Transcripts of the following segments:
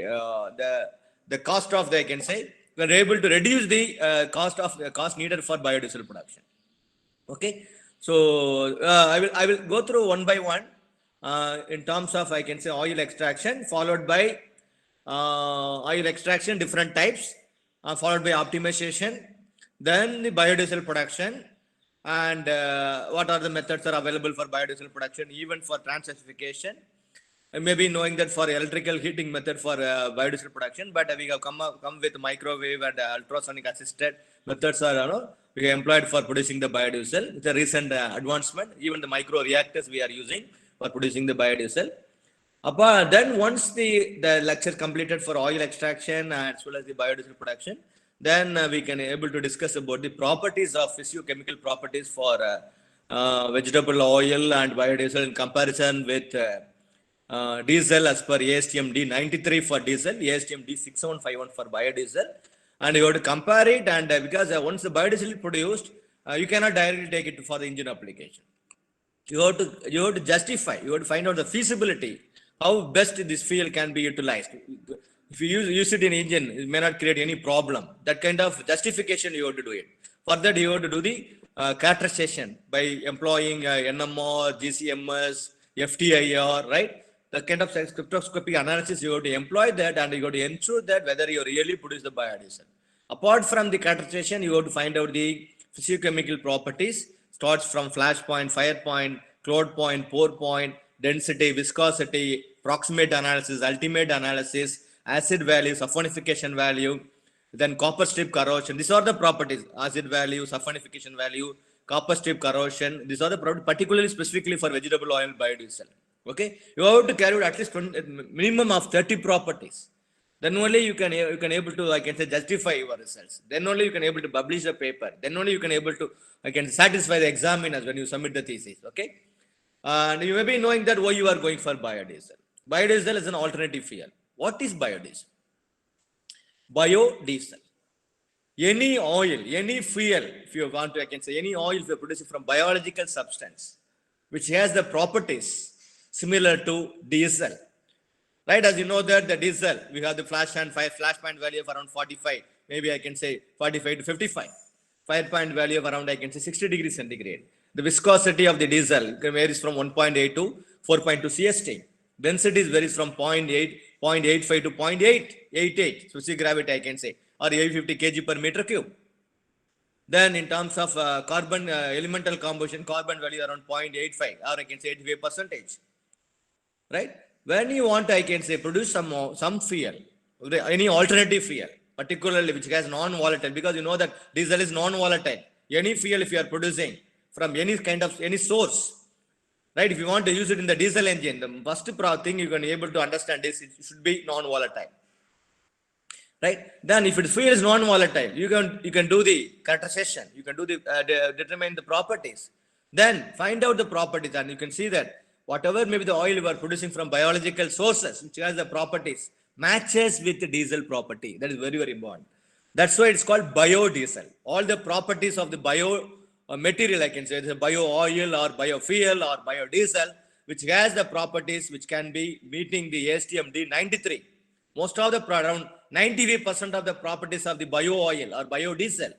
the cost of the, I can say, we are able to reduce the cost needed for biodiesel production. Okay, so I will go through one by one in terms of, I can say, oil extraction, followed by oil extraction different types, followed by optimization, then the biodiesel production, and what are the methods are available for biodiesel production, even for transesterification. Maybe knowing that for electrical heating method for biodiesel production, but we have come with microwave and ultrasonic assisted methods are, we have employed for producing the biodiesel. It's a recent advancement. Even the micro reactors we are using for producing the biodiesel. Then once the lecture completed for oil extraction as well as the biodiesel production, then we can able to discuss about the properties of physiochemical properties for vegetable oil and biodiesel in comparison with diesel as per ASTM D93 for diesel, ASTM D6151 for biodiesel, and you have to compare it. And because once the biodiesel is produced, you cannot directly take it for the engine application. You have to justify, you have to find out the feasibility, how best this fuel can be utilized. If you use it in engine, it may not create any problem. That kind of justification you have to do it. For that, you have to do the characterization by employing NMR, GCMS, FTIR, right? The kind of spectroscopy analysis you have to employ that, and you have to ensure that whether you really produce the biodiesel. Apart from the characterization, you have to find out the physiochemical properties. Starts from flash point, fire point, cloud point, pore point, density, viscosity, proximate analysis, ultimate analysis, acid value, saponification value, then copper strip corrosion. These are the properties: acid value, saponification value, copper strip corrosion. These are the properties particularly specifically for vegetable oil biodiesel. Okay, you have to carry out at least minimum of 30 properties. Then only you can able to, I can say, justify your results. Then only you can able to publish the paper. Then only you can able to, I can satisfy the examiners when you submit the thesis. Okay, and you may be knowing that why you are going for biodiesel. Biodiesel is an alternative fuel. What is biodiesel? Biodiesel. Any oil, any fuel, if you want to, I can say, any oil if you produce it from biological substance, which has the properties similar to diesel. Right, as you know that the diesel, we have the flash point value of around 45, maybe I can say 45 to 55. Fire point value of around, I can say, 60 degrees centigrade. The viscosity of the diesel varies from 1.8 to 4.2 CST. Density varies from 0.85 to 0.888, so see gravity, I can say, or 850 kg per meter cube. Then in terms of carbon elemental composition, carbon value around 0.85, or I can say 85%. Right? When you want, I can say, produce some fuel, any alternative fuel, particularly which has non-volatile, because you know that diesel is non-volatile. Any fuel if you are producing from any kind of any source, right? If you want to use it in the diesel engine, the first thing you can be able to understand is it should be non-volatile, right? Then if its fuel is non-volatile, you can do the characterization, you can do the determine the properties, then find out the properties, and you can see that whatever maybe the oil you are producing from biological sources, which has the properties, matches with the diesel property. That is very, very important. That's why it's called biodiesel. All the properties of the bio material, I can say, it's a bio oil or biofuel or biodiesel, which has the properties which can be meeting the ASTM D93. Most of the around 98% of the properties of the bio oil or biodiesel,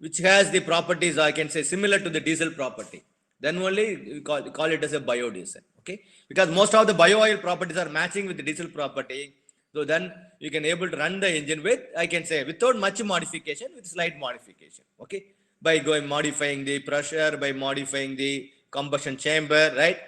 which has the properties, I can say, similar to the diesel property. Then only we call it as a biodiesel. Okay, because most of the bio oil properties are matching with the diesel property. So then you can able to run the engine with, I can say, without much modification, with slight modification. Okay, by modifying the pressure, by modifying the combustion chamber, right?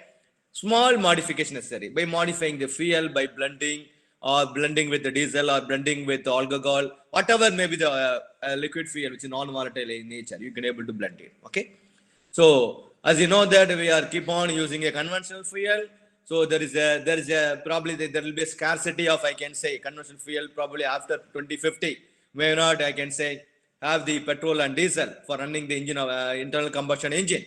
Small modification necessary by modifying the fuel, by blending or blending with the diesel or blending with alcohol, whatever may be the liquid fuel which is non-volatile in nature, you can able to blend it. Okay, so as you know that we are keep on using a conventional fuel, so there is a probably there will be a scarcity of, I can say, conventional fuel probably after 2050 may not, I can say, have the petrol and diesel for running the engine of internal combustion engine.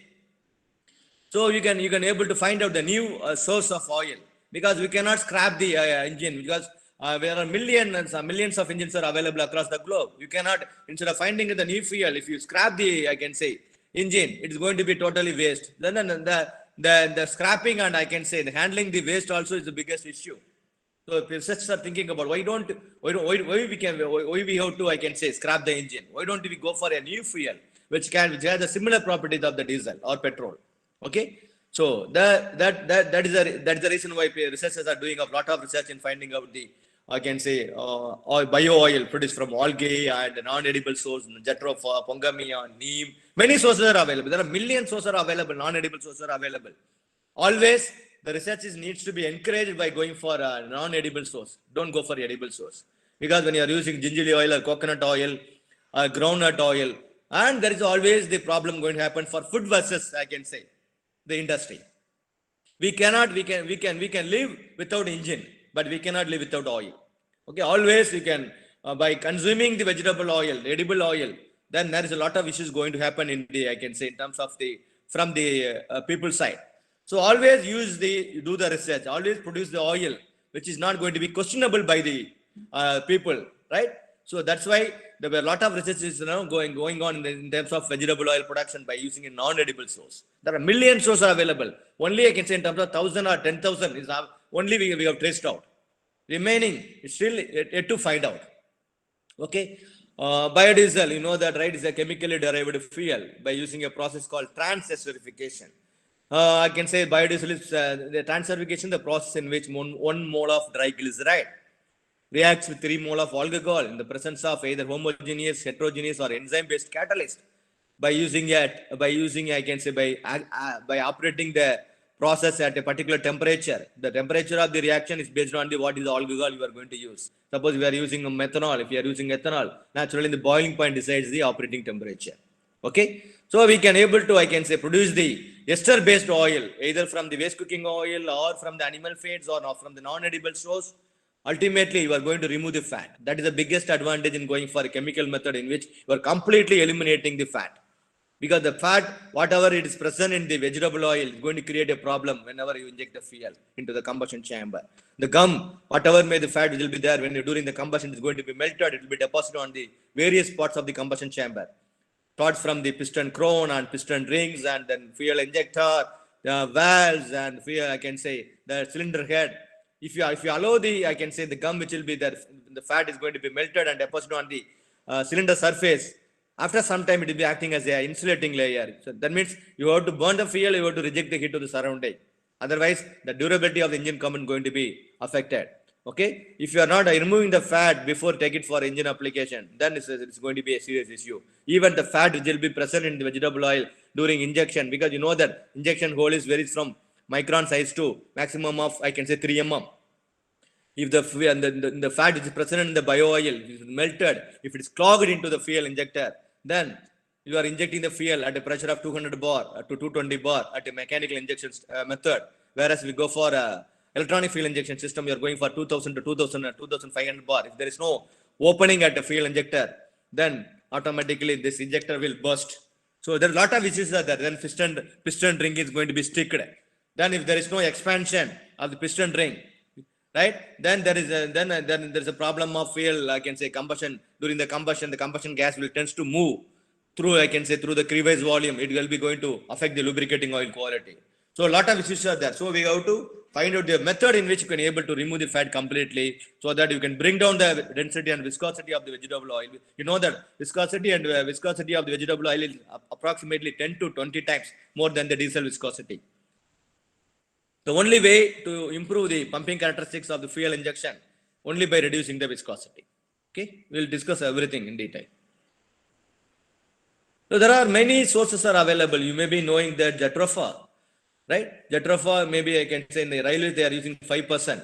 So you can able to find out the new source of oil, because we cannot scrap the engine, because there are millions of engines are available across the globe. You cannot, instead of finding the new fuel, if you scrap the, I can say, engine, it is going to be totally waste. Then the scrapping and, I can say, the handling the waste also is the biggest issue. So researchers are thinking about why we have to, I can say, scrap the engine. Why don't we go for a new fuel which has the similar properties of the diesel or petrol? Okay, so that is the reason why researchers are doing a lot of research in finding out the, I can say, bio oil produced from algae and non-edible source, jatropha, pongamia, neem. Many sources are available. There are million sources are available. Non-edible sources are available. Always the research needs to be encouraged by going for a non-edible source. Don't go for edible source, because when you are using gingerly oil or coconut oil or groundnut oil, and there is always the problem going to happen for food versus, I can say, the industry. We can live without engine, but we cannot live without oil. Okay, always you can, by consuming the vegetable oil, edible oil, then there is a lot of issues going to happen in the, I can say, in terms of the, from the people side. So always do the research, always produce the oil, which is not going to be questionable by the people, right? So that's why there were a lot of researches going on in terms of vegetable oil production by using a non-edible source. There are million sources available. Only I can say in terms of 1,000 or 10,000 is only we have traced out. Remaining is still yet to find out. Okay, biodiesel, you know that, right, is a chemically derived fuel by using a process called transesterification. I can say biodiesel is the transesterification, the process in which one mole of dry glyceride reacts with 3 mole of alcohol in the presence of either homogeneous, heterogeneous, or enzyme-based catalyst. By using I can say, by operating the process at a particular temperature. The temperature of the reaction is based on what is the alcohol you are going to use. Suppose we are using methanol. If you are using ethanol, naturally the boiling point decides the operating temperature. Okay, so we can able to, I can say, produce the ester-based oil either from the waste cooking oil or from the animal fats or from the non-edible source. Ultimately, you are going to remove the fat. That is the biggest advantage in going for a chemical method in which you are completely eliminating the fat. Because the fat, whatever it is present in the vegetable oil, is going to create a problem whenever you inject the fuel into the combustion chamber. The gum, whatever may the fat will be there when you're during the combustion, is going to be melted. It will be deposited on the various parts of the combustion chamber. Starts from the piston crown and piston rings, and then fuel injector, the valves, and fuel, I can say, the cylinder head. If you allow the, I can say, the gum which will be there, the fat is going to be melted and deposited on the cylinder surface. After some time, it will be acting as a insulating layer. So that means you have to burn the fuel, you have to reject the heat to the surrounding. Otherwise, the durability of the engine component going to be affected. Okay, if you are not removing the fat before take it for engine application, then it's going to be a serious issue. Even the fat which will be present in the vegetable oil during injection, because you know that injection hole is varies from micron size to maximum of, I can say, 3 mm. If the fat is present in the bio oil, is melted, if it is clogged into the fuel injector, then you are injecting the fuel at a pressure of 200 bar to 220 bar at a mechanical injection method. Whereas we go for electronic fuel injection system, you are going for 2000 to 2500 bar. If there is no opening at the fuel injector, then automatically this injector will burst. So there are a lot of issues there. Then piston ring is going to be sticked. Then if there is no expansion of the piston ring, right, then there is a problem of fuel, I can say, combustion. During the combustion gas will tends to move through, I can say, through the crevice volume. It will be going to affect the lubricating oil quality. So a lot of issues are there. So we have to find out the method in which you can able to remove the fat completely, so that you can bring down the density and viscosity of the vegetable oil. You know that viscosity of the vegetable oil is approximately 10 to 20 times more than the diesel viscosity. The only way to improve the pumping characteristics of the fuel injection, only by reducing the viscosity. Okay, we'll discuss everything in detail. So there are many sources are available. You may be knowing that jatropha, right? Jatropha, maybe I can say in the railway they are using 5%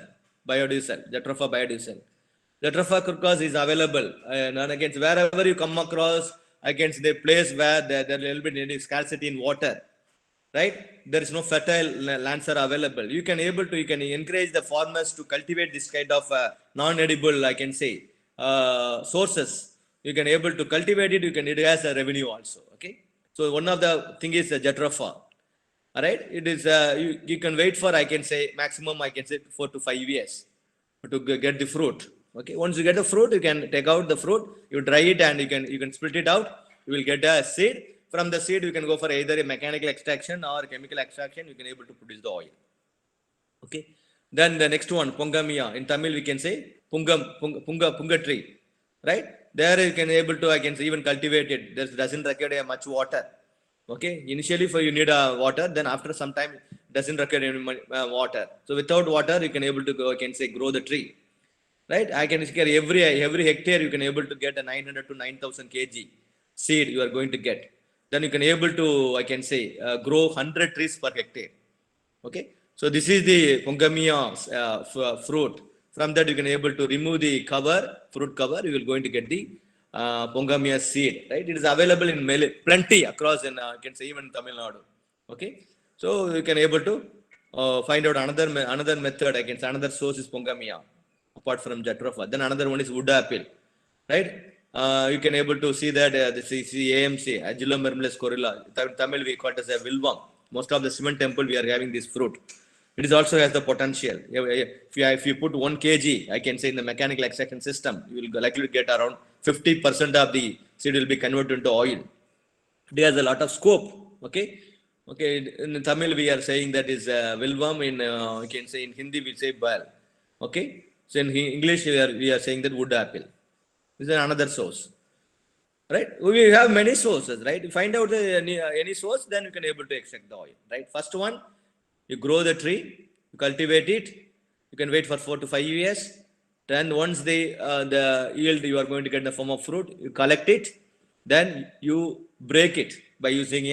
biodiesel, jatropha biodiesel. Jatropha crucose is available, and against wherever you come across against the place where there will be any scarcity in water, right? There is no fertile lands are available. You can encourage the farmers to cultivate this kind of non-edible, I can say, sources. You can able to cultivate it. It has a revenue also. Okay. So one of the thing is jatropha. All right. It is you can wait for, I can say, maximum, I can say, 4 to 5 years to get the fruit. Okay. Once you get the fruit, you can take out the fruit. You dry it and you can split it out. You will get a seed. From the seed, you can go for either a mechanical extraction or chemical extraction. You can able to produce the oil. Okay. Then the next one, Pongamiya. In Tamil, we can say Punga tree, right? There you can able to, I can say, even cultivate it. This doesn't require much water. Okay, initially for you need water, then after some time doesn't require any water. So without water, you can able to go, I can say, grow the tree, right? I can say every hectare you can able to get a 900 to 9,000 kg seed you are going to get. Then you can able to, I can say, grow 100 trees per hectare. Okay, so this is the Pongamiya fruit. From that you can able to remove the cover, fruit cover. You will going to get the Pongamiya seed, right? It is available in plenty across in, I can say, even Tamil Nadu. Okay, so you can able to find out another method. I can say another source is Pongamiya apart from Jatropha. Then another one is wood apple, right? You can able to see that this is the AMC, Agilum mermulus corilla. Tamil we call it as a wilvam. Most of the Shivan temple we are having this fruit. It is also has the potential. If you put 1 kg, I can say, in the mechanical extraction system, you will likely to get around 50% of the seed will be converted into oil. It has a lot of scope. Okay, in Tamil we are saying that is wilvam. In you can say in Hindi we say bal. Okay, so in English we are saying that wood apple. This is another source, right? We have many sources, right? You find out any source, then you can able to extract the oil, right? First one, you grow the tree, you cultivate it, you can wait for 4 to 5 years. Then once the yield you are going to get in the form of fruit, you collect it, then you break it by using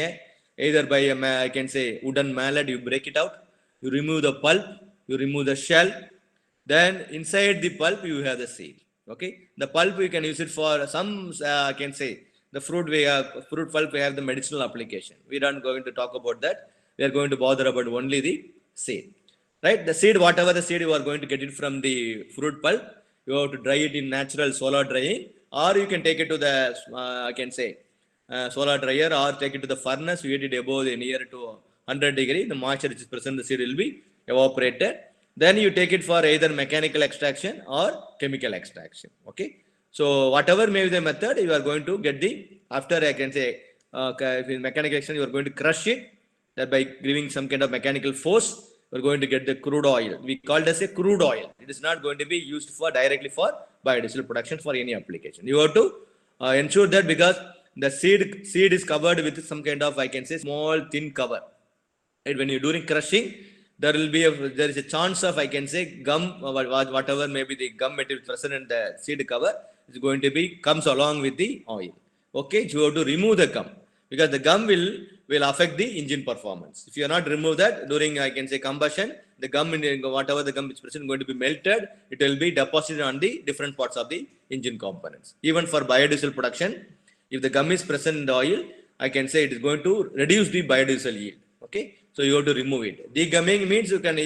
either by I can say wooden mallet. You break it out, you remove the pulp, you remove the shell, then inside the pulp you have the seed. Okay, the pulp you can use it for some I can say the fruit pulp we have the medicinal application. We are not going to talk about that. We are going to bother about only the seed, right? The seed, whatever the seed you are going to get it from the fruit pulp, you have to dry it in natural solar drying, or you can take it to the I can say solar dryer, or take it to the furnace. You heat it above near to 100 degree. The moisture which is present in the seed will be evaporated. Then you take it for either mechanical extraction or chemical extraction. Okay, so whatever may be the method, you are going to get the, after I can say in mechanical extraction, you are going to crush it, that by giving some kind of mechanical force, you are going to get the crude oil. We call it as a crude oil. It is not going to be used for directly for biodiesel production for any application. You have to ensure that, because the seed is covered with some kind of, I can say, small thin cover. Right? When you're doing crushing, there is a chance of, I can say, gum, whatever may be the gum material present in the seed cover is going to be comes along with the oil. Okay, so you have to remove the gum, because the gum will affect the engine performance. If you are not remove that during, I can say, combustion, the gum, whatever the gum is present, going to be melted. It will be deposited on the different parts of the engine components. Even for biodiesel production, if the gum is present in the oil, I can say it is going to reduce the biodiesel yield. Okay, so you have to remove it. Degumming means you can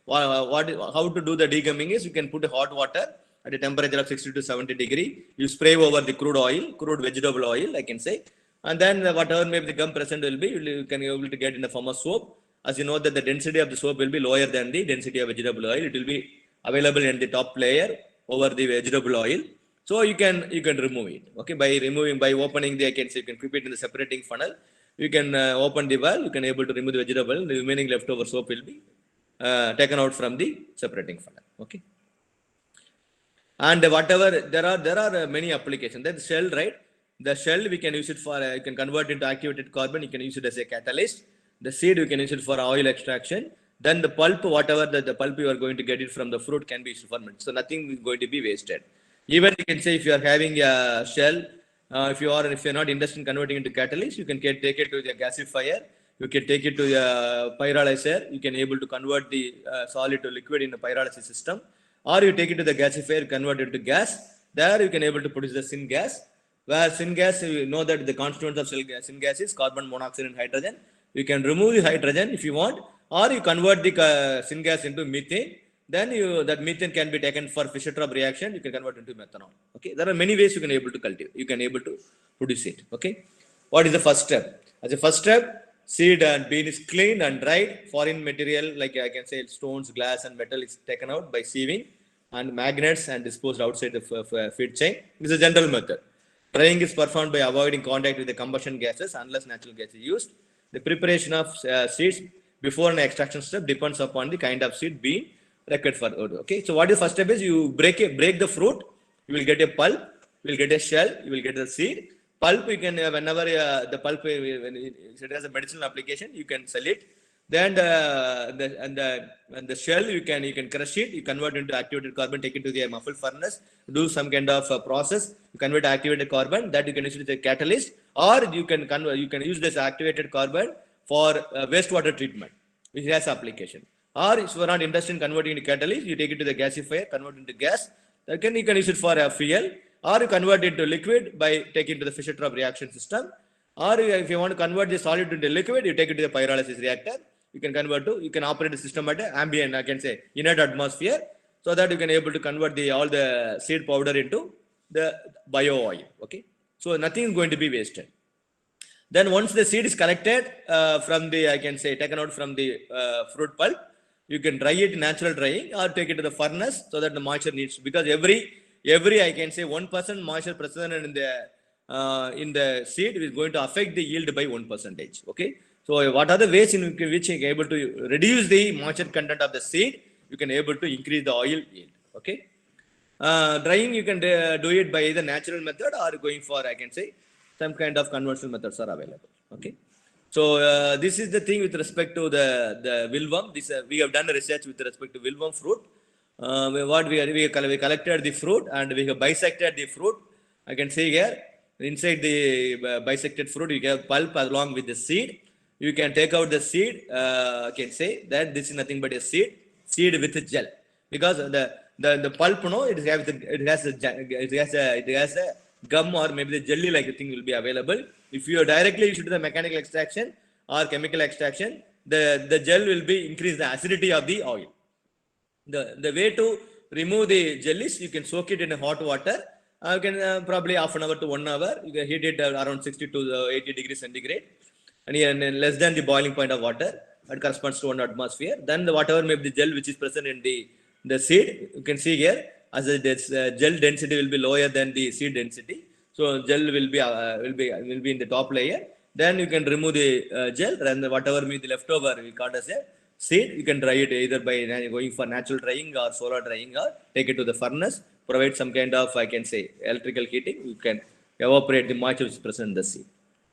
how to do the degumming is, you can put hot water at a temperature of 60 to 70 degree. You spray over the crude vegetable oil, I can say, and then whatever maybe the gum present will be, you can be able to get in the form of soap. As you know that the density of the soap will be lower than the density of vegetable oil. It will be available in the top layer over the vegetable oil. So you can remove it. Okay, by opening the, I can say, you can keep it in the separating funnel. You can open the valve, you can able to remove the vegetable, the remaining leftover soap will be taken out from the separating funnel. Okay, and whatever there are many applications. Then shell, right? The shell we can use it for you can convert into activated carbon. You can use it as a catalyst. The seed you can use it for oil extraction. Then the pulp, whatever the pulp you are going to get it from the fruit, can be used for ferment. So nothing is going to be wasted. Even you can say, if you are having a shell, if you are not interested in converting into catalyst, you can take it to the gasifier. You can take it to the pyrolyzer. You can able to convert the solid to liquid in the pyrolysis system, or you take it to the gasifier, convert it to gas. There you can able to produce the syngas. Where syngas, you know that the constituents of syngas is carbon monoxide and hydrogen. You can remove the hydrogen if you want, or you convert the syngas into methane. Then that methane can be taken for Fischer-Tropsch reaction. You can convert into methanol. Okay, there are many ways you can able to cultivate. You can able to produce it. Okay, what is the first step? As a first step, seed and bean is cleaned and dried. Foreign material like I can say stones, glass, and metal is taken out by sieving, and magnets and disposed outside the feed chain. This is a general method. Drying is performed by avoiding contact with the combustion gases unless natural gas is used. The preparation of seeds before an extraction step depends upon the kind of seed, bean, required for wood. Okay, so what is first step is you break the fruit, you will get a pulp, you will get a shell, you will get the seed. Pulp you can whenever the pulp when it has a medicinal application, you can sell it. Then the shell you can crush it, you convert into activated carbon, take it to the muffled furnace, do some kind of process, you convert activated carbon that you can use it as a catalyst, or you can use this activated carbon for wastewater treatment, which has application. Or if you are not interested in converting into catalyst, you take it to the gasifier, convert into gas. Then you can use it for a fuel, or you convert it to liquid by taking to the Fischer-Tropsch reaction system. Or if you want to convert the solid into liquid, you take it to the pyrolysis reactor. You can operate the system at ambient, I can say, inert atmosphere, so that you can able to convert all the seed powder into the bio oil. Okay, so nothing is going to be wasted. Then once the seed is collected from the, I can say, taken out from the fruit pulp, you can dry it natural drying, or take it to the furnace so that the moisture needs, because every I can say 1% moisture present in the seed is going to affect the yield by 1%. Okay, so what are the ways in which you can able to reduce the moisture content of the seed? You can able to increase the oil yield. Okay, drying you can do it by either natural method or going for, I can say, some kind of conventional methods are available. Okay, so this is the thing with respect to the wilworm. This we have done research with respect to wilworm fruit. We collected the fruit and we have bisected the fruit. I can see here inside the bisected fruit you have pulp along with the seed. You can take out the seed. I can say that this is nothing but a seed with a gel, because the pulp, no, it has a gum or maybe the jelly like thing will be available. If you are directly used to the mechanical extraction or chemical extraction, the gel will be increase the acidity of the oil. The way to remove the gel is you can soak it in hot water. You can probably half an hour to 1 hour. You can heat it around 60 to 80 degrees centigrade, and less than the boiling point of water. That corresponds to 1 atmosphere. Then whatever may be the gel which is present in the seed, you can see here, as gel density will be lower than the seed density. So gel will be in the top layer. Then you can remove the gel, and whatever may be the leftover we call as a seed, you can dry it either by going for natural drying or solar drying, or take it to the furnace, provide some kind of, I can say, electrical heating. You can evaporate the moisture which is present in the seed.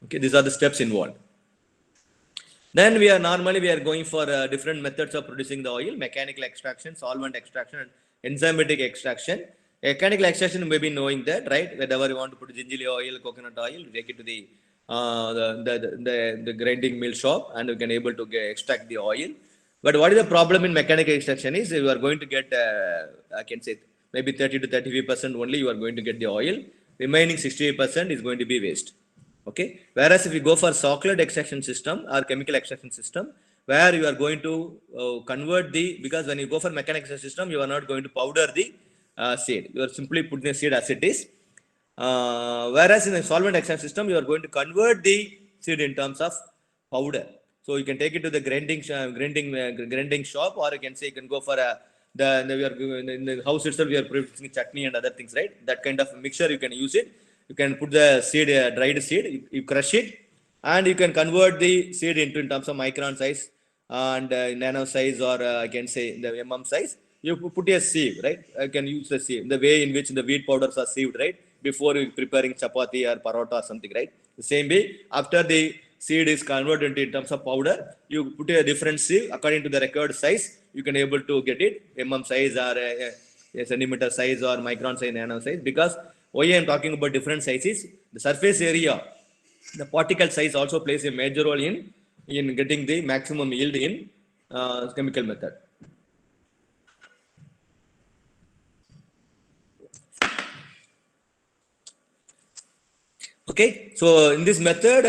Okay, these are the steps involved. Then we are going for different methods of producing the oil: mechanical extraction, solvent extraction, and enzymatic extraction. Mechanical extraction, you may be knowing that, right? Whenever you want to put gingerly oil, coconut oil, you take it to the grinding mill shop, and you can able to extract the oil. But what is the problem in mechanical extraction is you are going to get, I can say, maybe 30 to 35% only you are going to get the oil. Remaining 68% is going to be waste. Okay, whereas if you go for Socklet extraction system or chemical extraction system, where you are going to convert because when you go for mechanical extraction system, you are not going to powder the seed. You are simply putting the seed as it is. Whereas in the solvent extraction system, you are going to convert the seed in terms of powder. So you can take it to the grinding shop, or you can say you can go for in the house itself we are producing chutney and other things, right? That kind of mixture you can use it. You can put the seed, dried seed, you crush it, and you can convert the seed into in terms of micron size and nano size, or I can say the size. You put a sieve, right? I can use the sieve, the way in which the wheat powders are sieved, right? Before preparing chapati or parota or something, right? The same way, after the seed is converted into in terms of powder, you put a different sieve according to the required size. You can able to get it size or a centimeter size or micron size, nano size. Because why I am talking about different sizes, the surface area, the particle size also plays a major role in getting the maximum yield in chemical method. Okay, so in this method,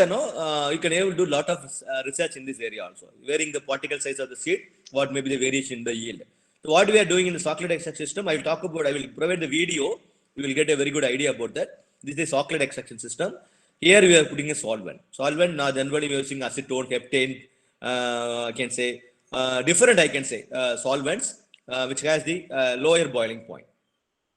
you can able to do a lot of research in this area also, varying the particle size of the seed, what may be the variation in the yield. So what we are doing in the Socklet extraction system, I will provide the video. You will get a very good idea about that. This is a Socklet extraction system. Here we are putting a solvent. Now generally we are using acetone, heptane, I can say different, I can say solvents which has the lower boiling point.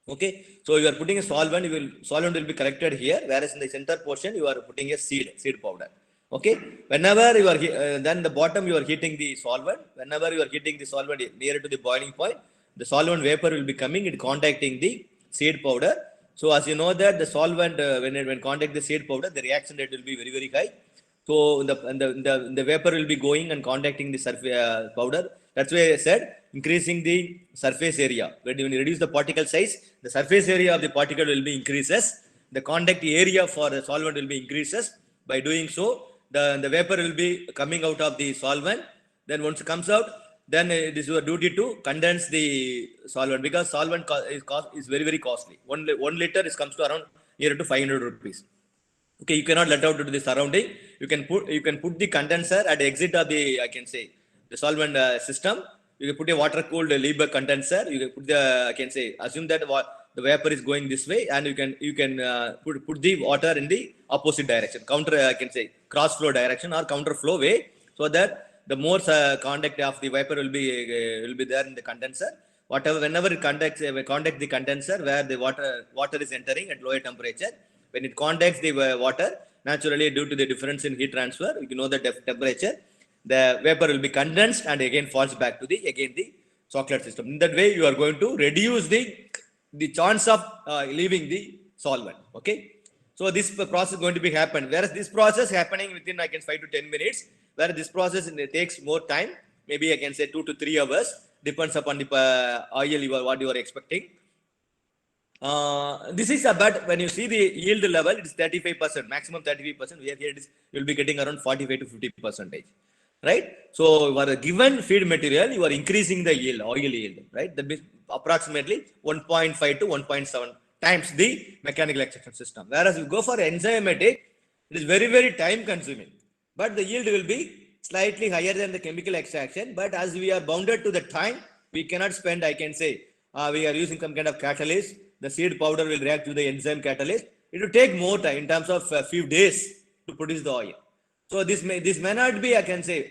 Okay, so you are putting a solvent. Solvent will be collected here, whereas in the center portion you are putting a seed powder. Okay, whenever you are then the bottom you are heating the solvent. Whenever you are heating the solvent near to the boiling point, the solvent vapor will be coming and contacting the seed powder. So as you know that the solvent when contact the seed powder, the reaction rate will be very very high. So the vapor will be going and contacting the surface powder. That's why I said increasing the surface area. When you reduce the particle size, the surface area of the particle will be increases. The contact area for the solvent will be increases. By doing so, the vapor will be coming out of the solvent. Then once it comes out, then it is your duty to condense the solvent, because solvent is very very costly. 1 liter is comes to around near to 500 rupees. Okay, you cannot let out to the surrounding. You can put the condenser at the exit of the, I can say, the solvent system. You can put a water cooled Liebherr condenser. You can put the, I can say, assume that the vapor is going this way, and you can put the water in the opposite direction, counter, I can say, cross flow direction or counter flow way, so that the more contact of the vapor will be there in the condenser. Whenever it contact the condenser where the water is entering at lower temperature, when it contacts the water, naturally due to the difference in heat transfer, you know the temperature, the vapor will be condensed and again falls back to the chocolate system. In that way, you are going to reduce the chance of leaving the solvent. Okay, so this process is going to be happen. Whereas this process happening within, I can 5 to 10 minutes, where this process takes more time, maybe I can say 2 to 3 hours, depends upon the oil what you are expecting. This is about, when you see the yield level, it is 35%, maximum 35%. Here it is, you will be getting around 45 to 50%, right? So for a given feed material, you are increasing the yield, oil yield, right? That means approximately 1.5 to 1.7 times the mechanical extraction system. Whereas you go for enzymatic, it is very very time consuming, but the yield will be slightly higher than the chemical extraction. But as we are bounded to the time, we cannot spend, I can say, we are using some kind of catalyst. The seed powder will react to the enzyme catalyst. It will take more time, in terms of a few days, to produce the oil. So this may not be, I can say,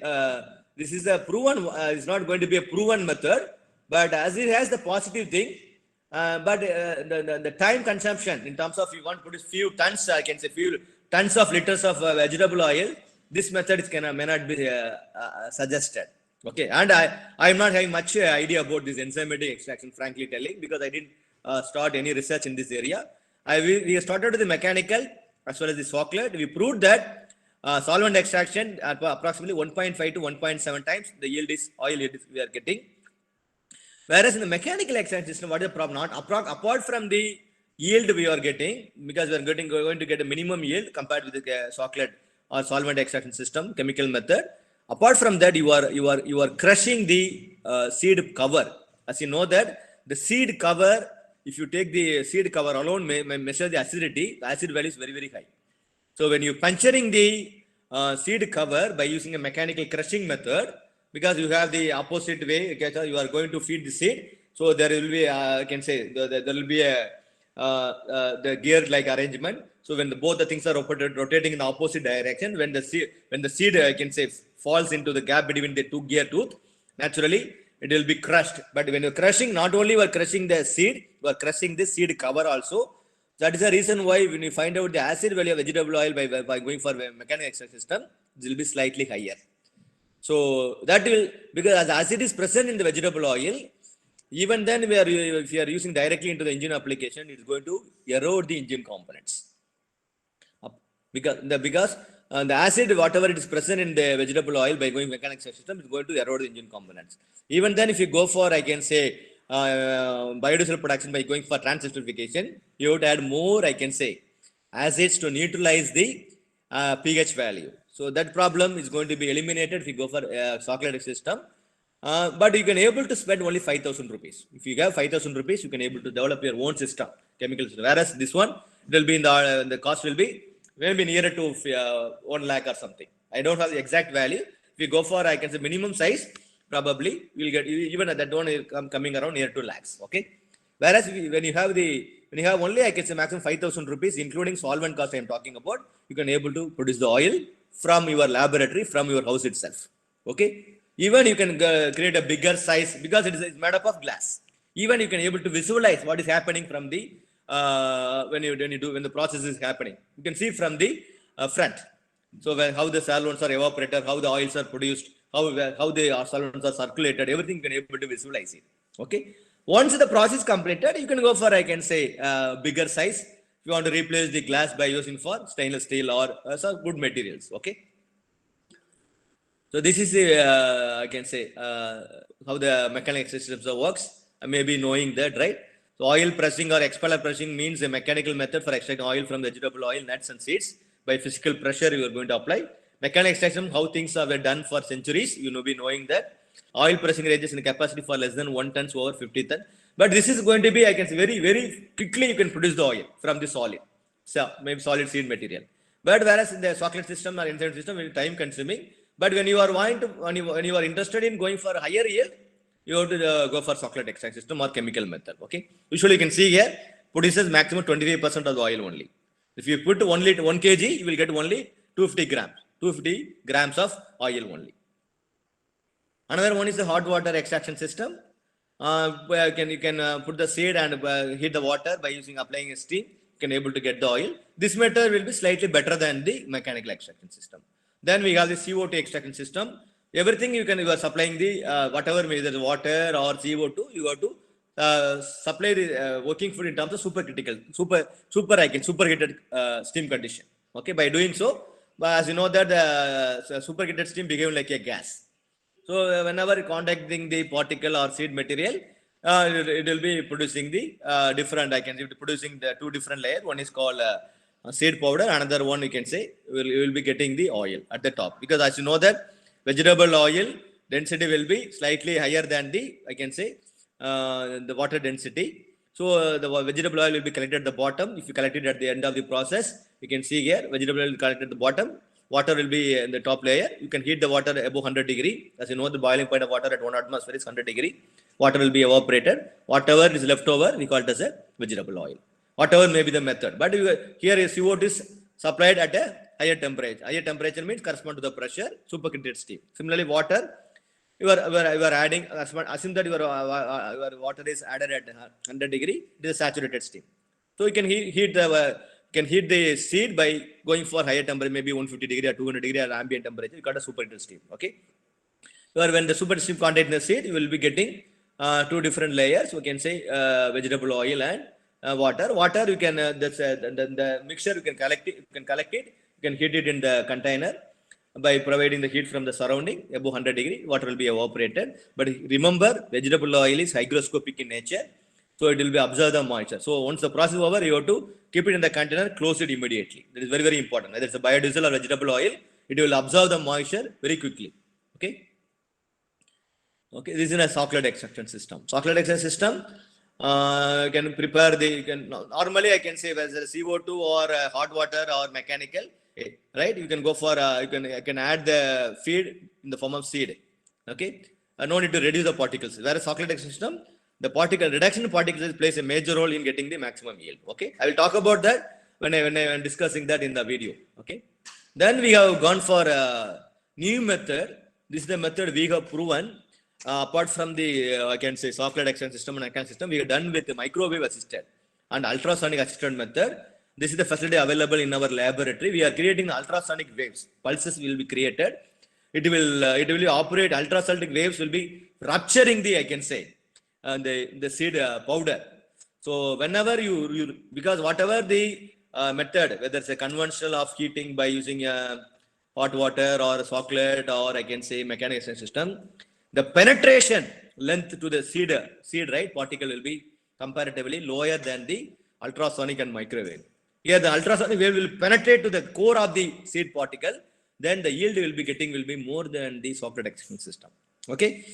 this is a proven, it's not going to be a proven method, but as it has the positive thing, but the time consumption in terms of, you want to produce few tons, I can say few tons of liters of vegetable oil, this method may not be suggested. Okay, and I am not having much idea about this enzymatic extraction, frankly telling, because I didn't start any research in this area. We started with the mechanical as well as the chocolate. We proved that solvent extraction at approximately 1.5 to 1.7 times the oil yield we are getting. Whereas in the mechanical extraction system, what is the problem? Apart from the yield we are getting, because we are going to get a minimum yield compared with the chocolate or solvent extraction system, chemical method. Apart from that, you are crushing the seed cover. As you know that the seed cover, if you take the seed cover alone, may measure the acidity. The acid value is very very high. So when you puncturing the seed cover by using a mechanical crushing method, because you have the opposite way, you are going to feed the seed. So there will be, I can say, there will be the gear like arrangement. So when both the things are rotating in the opposite direction, when the seed, I can say, falls into the gap between the two gear tooth, naturally it will be crushed. But when you're crushing, not only you are crushing the seed, you are crushing the seed cover also. That is the reason why when you find out the acid value of vegetable oil by going for a mechanical extraction system, it will be slightly higher. So that will, because as acid is present in the vegetable oil, even then if you are using directly into the engine application, it is going to erode the engine components. Because the acid, whatever it is present in the vegetable oil by going mechanical extraction system, is going to erode the engine components. Even then, if you go for, I can say, biodiesel production by going for transesterification, you would add more, I can say, acids to neutralize the pH value. So that problem is going to be eliminated if you go for chocolate system. But you can able to spend only 5,000 rupees. If you have 5,000 rupees, you can able to develop your own system, chemical system. Whereas this one, it will be in the cost will be maybe nearer to 1 lakh or something. I don't have the exact value. If you go for, I can say, minimum size, probably we'll get even at that one coming around near 2 lakhs. Okay. Whereas when you have only, I can say, maximum 5,000 rupees, including solvent cost I am talking about, you can able to produce the oil from your laboratory, from your house itself. Okay. Even you can create a bigger size, because it is made up of glass. Even you can able to visualize what is happening from the when the process is happening. You can see from the front. So how the solvents are evaporated, how the oils are produced, how the solvents are circulated, everything you can able to visualize it. Okay. Once the process is completed, you can go for, I can say, bigger size. If you want to replace the glass by using for stainless steel or some good materials. Okay. So this is the, I can say, how the mechanical systems works. Maybe knowing that, right? So oil pressing or expeller pressing means a mechanical method for extracting oil from vegetable oil, nuts and seeds. By physical pressure, you are going to apply. Mechanical extraction, how things are done for centuries. You know, be knowing that. Oil pressing ranges in capacity for less than 1 tons over 50 tons. But this is going to be, I can say, very, very quickly you can produce the oil from the solid. So maybe solid seed material. But whereas in the chocolate system or enzyme system, it is time consuming. But when you are when you are interested in going for higher yield, you have to go for chocolate extract system or chemical method. Okay. Usually you can see here produces maximum 25% of the oil only. If you put 1 kg, you will get only 250 grams of oil only. Another one is the hot water extraction system. Where you can put the seed and heat the water by applying a steam. You can able to get the oil. This method will be slightly better than the mechanical extraction system. Then we have the CO2 extraction system. Everything you are supplying the whatever, maybe the water or CO2, you have to supply the working food in terms of superheated steam condition. Okay, by doing so, as you know that the superheated steam became like a gas. So whenever contacting the particle or seed material, it will be producing the different. I can say producing the two different layers. One is called seed powder. Another one you can say you will be getting the oil at the top, because as you know that vegetable oil density will be slightly higher than the, I can say, the water density. So the vegetable oil will be collected at the bottom. If you collect it at the end of the process, you can see here vegetable oil collected at the bottom. Water will be in the top layer. You can heat the water above 100 degree. As you know, the boiling point of water at 1 atmosphere is 100 degree. Water will be evaporated. Whatever is left over, we call it as a vegetable oil. Whatever may be the method. But here CO2 is supplied at a higher temperature. Higher temperature means correspond to the pressure, superheated steam. Similarly, water, you are adding, assume that your water is added at 100 degree, it is saturated steam. So you can heat the seed by going for higher temperature, maybe 150 degree or 200 degree or ambient temperature. You got a superheated steam. Okay. Where when the superheated steam contains the seed, you will be getting two different layers. We can say vegetable oil and water. Water, you can the mixture you can collect it. You can heat it in the container by providing the heat from the surrounding above 100 degree. Water will be evaporated. But remember, vegetable oil is hygroscopic in nature. So it will be absorb the moisture. So once the process is over, you have to keep it in the container, close it immediately. That is very, very important. Whether it's a biodiesel or vegetable oil, it will absorb the moisture very quickly. Okay. Okay. This is a chocolate extraction system. Chocolate extraction system can prepare normally I can say whether CO2 or hot water or mechanical, right? You can go for you can add the feed in the form of seed. Okay. No need to reduce the particles. Whereas chocolate extraction system, the particle reduction particles plays a major role in getting the maximum yield. Okay, I will talk about that when I am discussing that in the video. Okay, then we have gone for a new method. This is the method we have proven. Apart from the I can say chocolate extraction system and mechanical system, we have done with the microwave assisted and ultrasonic assisted method. This is the facility available in our laboratory. We are creating ultrasonic waves. Pulses will be created. It will operate. Ultrasonic waves will be rupturing the, I can say, the seed powder. So whenever you because whatever the method, whether it's a conventional of heating by using hot water or chocolate or I can say mechanical system, the penetration length to the seed right particle will be comparatively lower than the ultrasonic and microwave. Here the ultrasonic wave will penetrate to the core of the seed particle, then the yield will be more than the chocolate extraction system. Okay.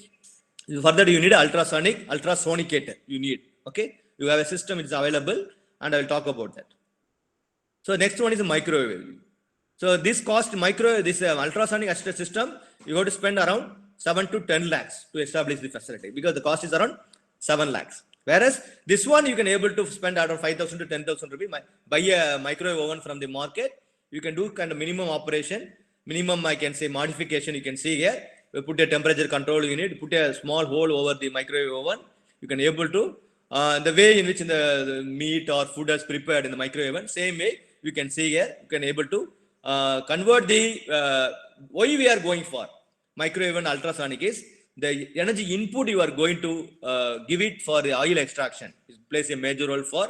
Further, you need ultrasonicator. You need, okay. You have a system, it's available, and I will talk about that. So next one is a microwave. So this ultrasonic assisted system, you have to spend around 7 to 10 lakhs to establish the facility because the cost is around 7 lakhs. Whereas this one you can able to spend around 5,000 to 10,000 rupees. Buy a microwave oven from the market. You can do kind of minimum operation, minimum I can say modification. You can see here. We put a temperature control unit, put a small hole over the microwave oven. You can able to the way in which the meat or food is prepared in the microwave oven. Same way you can see here. You can able to convert the why we are going for microwave and ultrasonic is the energy input you are going to give it for the oil extraction. It plays a major role for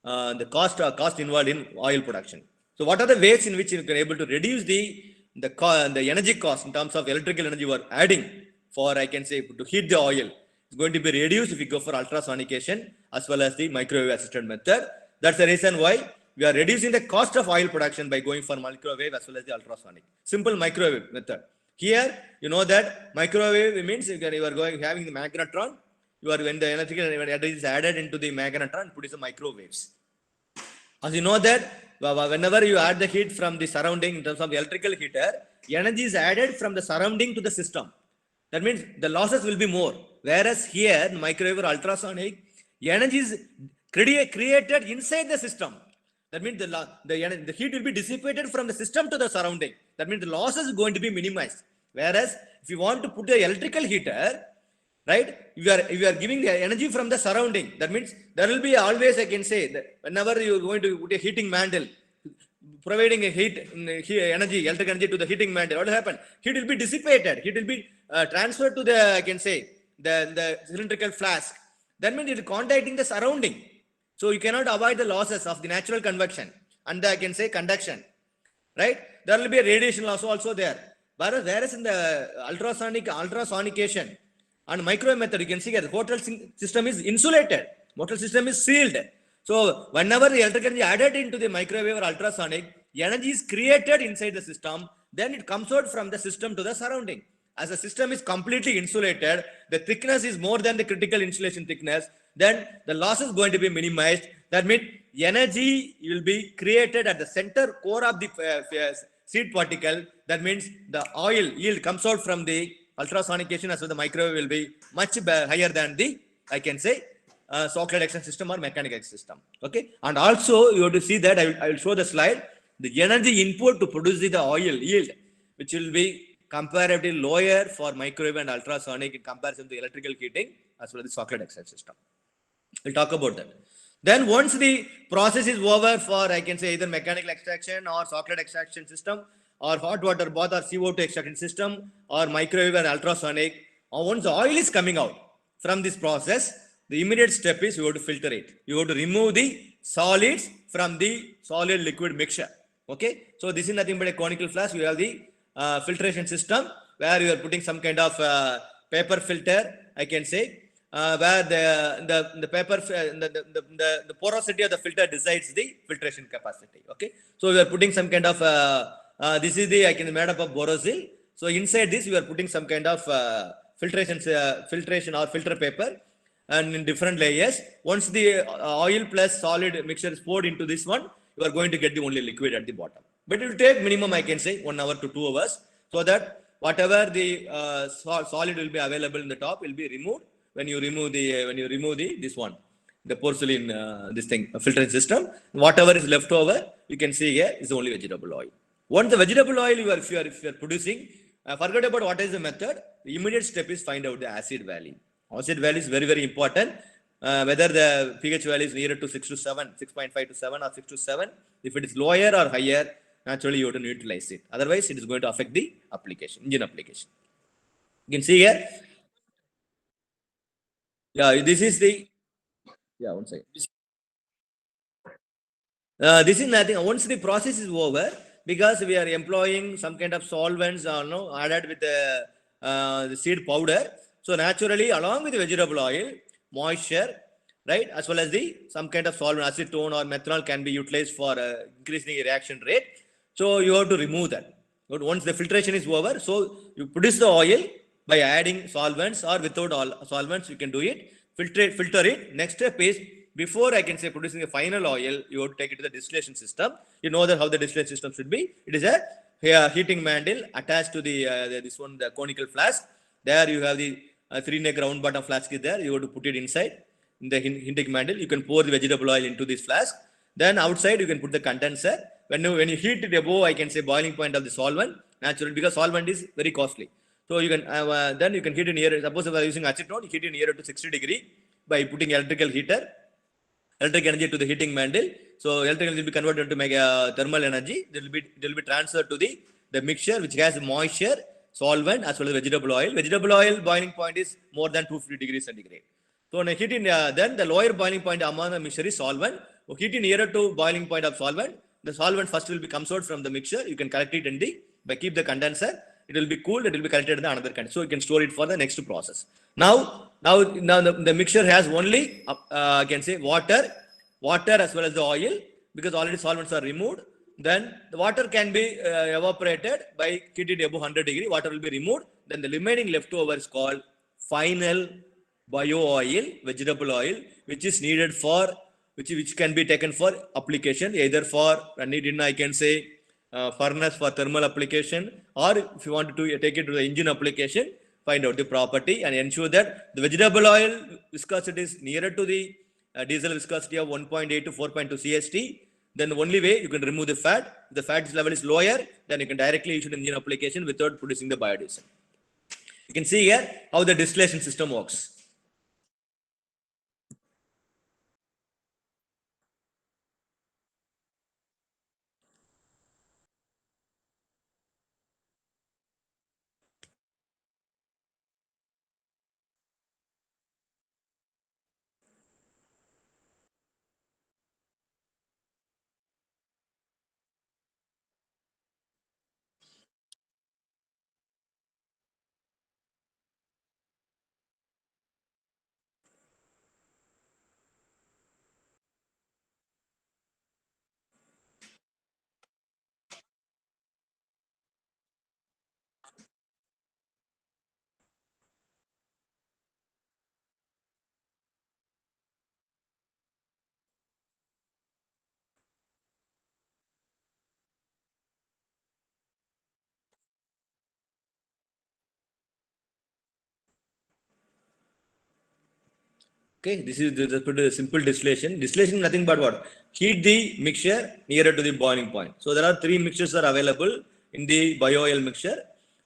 the cost involved in oil production. So what are the ways in which you can able to reduce the energy cost in terms of electrical energy you are adding for, I can say, to heat the oil? It's going to be reduced if you go for ultrasonication as well as the microwave assisted method. That's the reason why we are reducing the cost of oil production by going for microwave as well as the ultrasonic. Simple microwave method. Here, you know that microwave means you are having the magnetron. When the electrical energy is added into the magnetron, it produces microwaves. As you know that whenever you add the heat from the surrounding in terms of the electrical heater, energy is added from the surrounding to the system. That means the losses will be more. Whereas here, microwave or ultrasonic, energy is created inside the system. That means the heat will be dissipated from the system to the surrounding. That means the losses is going to be minimized. Whereas if you want to put the electrical heater, right, you are giving the energy from the surrounding. That means there will be always, I can say, that whenever you are going to put a heating mantle, providing a energy, electric energy to the heating mantle, what will happen? Heat will be dissipated. Heat will be transferred to the, I can say, the cylindrical flask. That means it is contacting the surrounding. So you cannot avoid the losses of the natural convection and the, I can say, conduction, right? There will be a radiation loss also there. Whereas in the ultrasonication and microwave method, you can see that the hotel system is insulated. Hotel system is sealed. So whenever the electric energy added into the microwave or ultrasonic, energy is created inside the system. Then it comes out from the system to the surrounding. As the system is completely insulated, the thickness is more than the critical insulation thickness, then the loss is going to be minimized. That means energy will be created at the center core of the seed particle. That means the oil yield comes out from the ultrasonication as well the microwave will be much higher than the, I can say, Shockley extraction system or mechanical extraction system. Okay. And also you have to see that I will show the slide. The energy input to produce the oil yield, which will be comparatively lower for microwave and ultrasonic in comparison to electrical heating as well as the Shockley extraction system. We'll talk about that. Then once the process is over for, I can say, either mechanical extraction or Shockley extraction system or hot water bath or CO2 extraction system or microwave and ultrasonic, or once the oil is coming out from this process, the immediate step is you have to filter it. You have to remove the solids from the solid liquid mixture. Okay. So this is nothing but a conical flask. You have the filtration system where you are putting some kind of paper filter, I can say, where the paper the porosity of the filter decides the filtration capacity. Okay. So we are putting some kind of this is the, I can made up of borosil. So inside this you are putting some kind of filtration or filter paper and in different layers. Once the oil plus solid mixture is poured into this one, you are going to get the only liquid at the bottom. But it will take minimum, I can say, 1 hour to 2 hours, so that whatever the solid will be available in the top will be removed when you remove the this one, the porcelain this thing filtering system. Whatever is left over, you can see here is only vegetable oil. Once the vegetable oil if you are producing, forget about what is the method. The immediate step is find out the acid value. Acid value is very, very important. Whether the pH value is nearer to 6 to 7, 6.5 to 7 or 6 to 7. If it is lower or higher, naturally you have to neutralize it. Otherwise, it is going to affect the application, engine application. You can see here. Yeah, this is the, yeah, one second. This is nothing. Once the process is over, because we are employing some kind of solvents added with the seed powder. So naturally, along with the vegetable oil, moisture, right, as well as the some kind of solvent, acetone or methanol can be utilized for increasing the reaction rate. So you have to remove that. But once the filtration is over, so you produce the oil by adding solvents or without all solvents, you can do it. Filter it. Next step is, before I can say producing a final oil, you have to take it to the distillation system. You know that how the distillation system should be. It is a heating mantle attached to the this one, the conical flask. There you have the 3-neck round bottom flask is there. You have to put it inside in the heating mantle. You can pour the vegetable oil into this flask. Then outside you can put the condenser. When you heat it above, I can say, boiling point of the solvent, naturally, because solvent is very costly. So you can then you can heat it near. Suppose if you are using acetone, heat it nearer to 60 degree by putting electric energy to the heating mantle. So electric energy will be converted into thermal energy. It will be transferred to the mixture which has moisture. solvent as well as vegetable oil. Vegetable oil boiling point is more than 250 degrees centigrade. So when heating, then the lower boiling point among the mixture is solvent. Heating nearer to boiling point of solvent, the solvent first will be comes out from the mixture. You can collect it in the, by keep the condenser. It will be cooled. It will be collected in the another condenser. So you can store it for the next process. Now the mixture has only, I can say water as well as the oil, because already solvents are removed. Then the water can be evaporated by heating above 100 degree. Water will be removed. Then the remaining leftover is called final bio oil, vegetable oil, which is needed for, which can be taken for application, either for need in, I can say, furnace for thermal application, or if you want to take it to the engine application, find out the property and ensure that the vegetable oil viscosity is nearer to the diesel viscosity of 1.8 to 4.2 CST. Then the only way you can remove the fat. If the fat level is lower, then you can directly issue an engine application without producing the biodiesel. You can see here how the distillation system works. Okay, this is the simple distillation. Distillation is nothing but what? Heat the mixture nearer to the boiling point. So there are three mixtures are available in the bio oil mixture.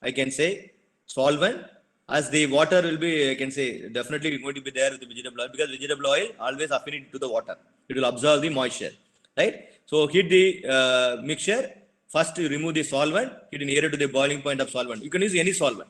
I can say solvent, as the water will be, I can say definitely going to be there with the vegetable oil, because vegetable oil always affinity to the water. It will absorb the moisture, right? So heat the mixture. First you remove the solvent, heat nearer to the boiling point of solvent. You can use any solvent,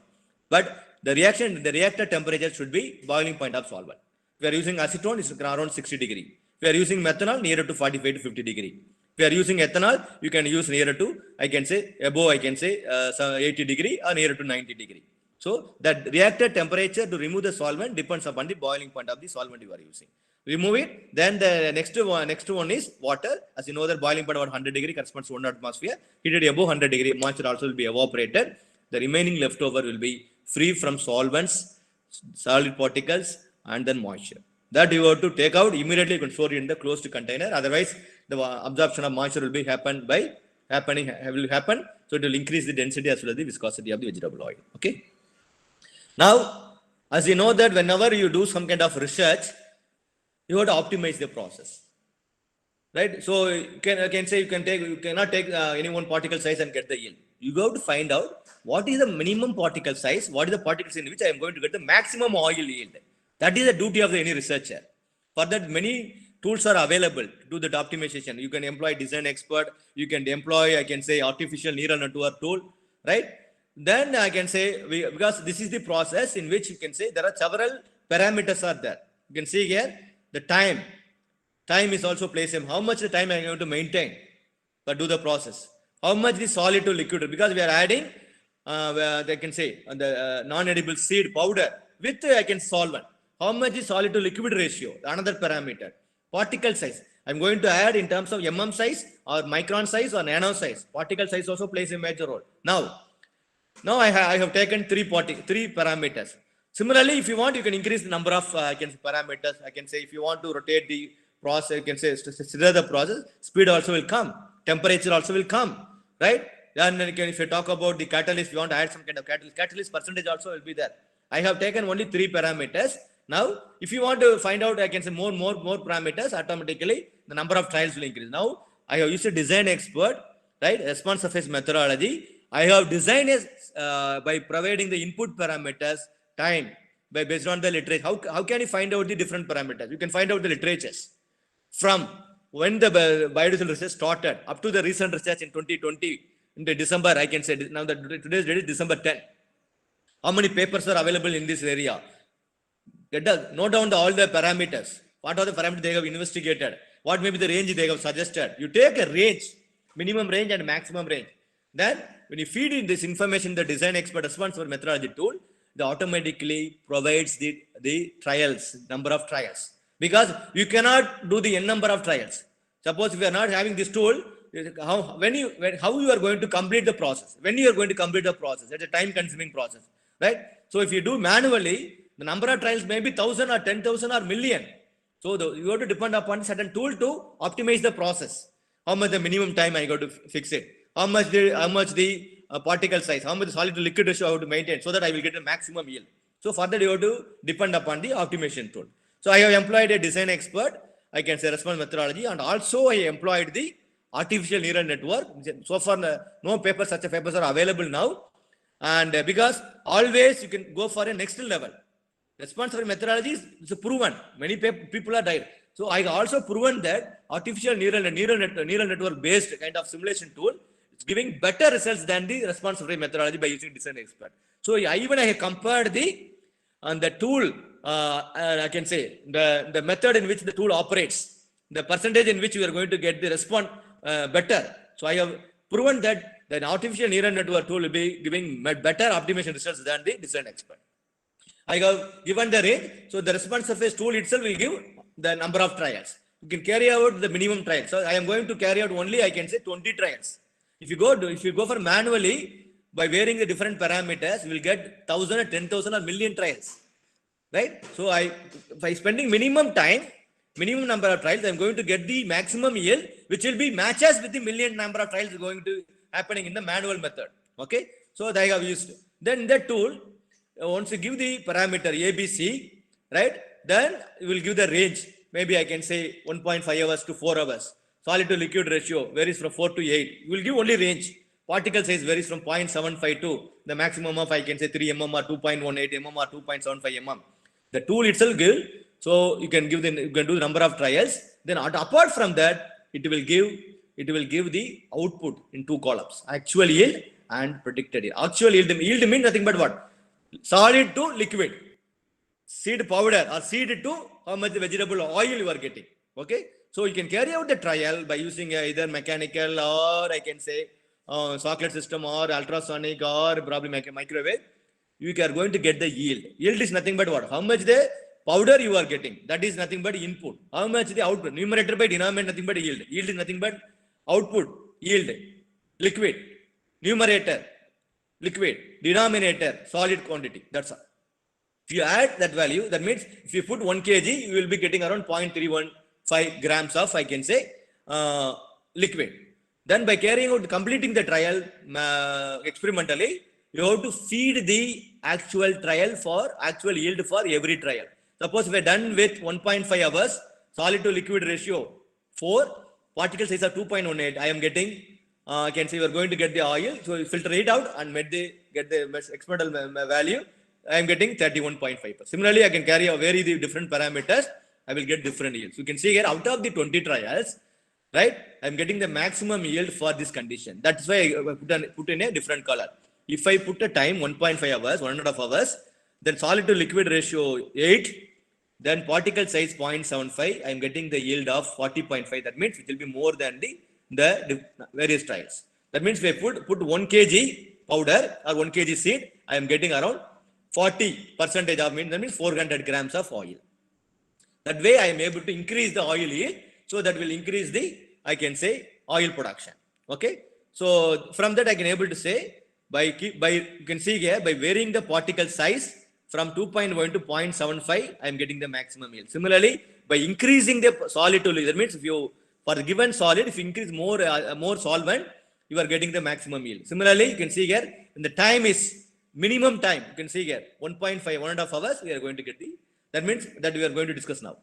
but the reactor temperature should be boiling point of solvent. If you are using acetone, it's around 60 degree. If you are using methanol, nearer to 45 to 50 degree. If you are using ethanol, you can use nearer to, I can say, above, I can say, 80 degree or nearer to 90 degree. So that reactor temperature to remove the solvent depends upon the boiling point of the solvent you are using. Remove it, then the next one is water. As you know, the boiling point about 100 degree corresponds to 1 atmosphere. Heated above 100 degree, moisture also will be evaporated. The remaining leftover will be free from solvents, solid particles, and then moisture. That you have to take out immediately. You can store it in the closed container. Otherwise, the absorption of moisture will be will happen. So it will increase the density as well as the viscosity of the vegetable oil. Okay. Now, as you know that whenever you do some kind of research, you have to optimize the process, right? So you can say you cannot take any one particle size and get the yield. You have to find out what is the minimum particle size, what is the particles in which I am going to get the maximum oil yield. That is the duty of any researcher. For that, many tools are available to do that optimization. You can employ design expert. You can employ, I can say, artificial neural network tool, right? Then I can say, because this is the process in which you can say there are several parameters are there. You can see here the time. Time is also plays in how much the time I am going to maintain, but do the process. How much the solid to liquid, because we are adding, they can say the non-edible seed powder with I can solvent. How much is solid to liquid ratio? Another parameter. Particle size. I'm going to add in terms of mm size or micron size or nano size. Particle size also plays a major role. Now I have taken three parameters. Similarly, if you want, you can increase the number of parameters. I can say if you want to rotate the process, you can say stir the process. Speed also will come. Temperature also will come. Right? Then if you talk about the catalyst, you want to add some kind of catalyst percentage also will be there. I have taken only three parameters. Now, if you want to find out, I can say more parameters, automatically the number of trials will increase. Now, I have used a design expert, right? Response surface methodology. I have designed by providing the input parameters, time, based on the literature. How can you find out the different parameters? You can find out the literatures from when the biodiesel research started up to the recent research in 2020, in the December, I can say, now that today's date is December 10. How many papers are available in this area? Note down all the parameters. What are the parameters they have investigated? What may be the range they have suggested? You take a range, minimum range and maximum range. Then when you feed in this information, the design expert response for methodology tool, they automatically provides the trials, number of trials. Because you cannot do the n number of trials. Suppose if you are not having this tool, how you are going to complete the process? When you are going to complete the process? It's a time consuming process, right? So if you do manually, the number of trials may be 1,000 or 10,000 or million. So you have to depend upon certain tool to optimize the process. How much the minimum time I got to fix it? How much the particle size? How much the solid to liquid ratio I have to maintain so that I will get a maximum yield. So for that you have to depend upon the optimization tool. So I have employed a design expert. I can say response methodology, and also I employed the artificial neural network. So far no papers, such a papers are available now. And because always you can go for a next level. Responsive methodology is proven. Many people are died. So I also proven that artificial neural network based kind of simulation tool is giving better results than the responsive methodology by using design expert. So I have compared the tool. I can say the method in which the tool operates, the percentage in which we are going to get the response better. So I have proven that the artificial neural network tool will be giving better optimization results than the design expert. I have given the range, so the response surface tool itself will give the number of trials. You can carry out the minimum trials. So I am going to carry out only, I can say 20 trials. If you go for manually, by varying the different parameters, you will get 1,000 or 10,000 or million trials, right? So by spending minimum time, minimum number of trials, I am going to get the maximum yield, which will be matches with the million number of trials going to happening in the manual method. Okay, so I have used. Then the tool, once you give the parameter ABC, right, then you will give the range. Maybe I can say 1.5 hours to 4 hours. Solid to liquid ratio varies from 4 to 8. You will give only range. Particle size varies from 0.75 to the maximum of, I can say 3 mm or 2.18 mm or 2.75 mm. The tool itself gives, so you can do the number of trials. Then apart from that, it will give the output in 2 columns: actual yield and predicted yield. Actual yield means nothing but what? Solid to liquid, seed powder or seed to how much vegetable oil you are getting. Okay, so you can carry out the trial by using either mechanical or I can say chocolate system or ultrasonic or probably microwave. You are going to get the yield. Yield is nothing but what? How much the powder you are getting. That is nothing but input. How much the output? Numerator by denominator nothing but yield. Yield is nothing but output, yield, liquid, numerator, liquid, denominator, solid quantity. That's all. If you add that value, that means if you put 1 kg, you will be getting around 0.315 grams of, I can say, liquid. Then by completing the trial experimentally, you have to feed the actual yield for every trial. Suppose we are done with 1.5 hours, solid to liquid ratio 4, particle size of 2.18. I am getting, I can say you are going to get the oil. So you filter it out and get the experimental value. I am getting 31.5%. Similarly, I can vary the different parameters. I will get different yields. You can see here out of the 20 trials, right? I am getting the maximum yield for this condition. That's why I put in a different color. If I put a time 1.5 hours, 1.5 hours, then solid to liquid ratio 8, then particle size 0.75, I am getting the yield of 40.5. That means it will be more than the various trials. That means if I put 1 kg powder or 1 kg seed, I am getting around 40% of mean, that means 400 grams of oil. That way I am able to increase the oil yield, so that will increase the, I can say, oil production. Okay, so from that I can able to say by you can see here, by varying the particle size from 2.1 to 0.75, I am getting the maximum yield. Similarly, by increasing the solid to liquid, that means if you for the given solid, if you increase more solvent, you are getting the maximum yield. Similarly, you can see here when the time is minimum time, you can see here 1.5 hours, we are going to get the, that means that we are going to discuss now.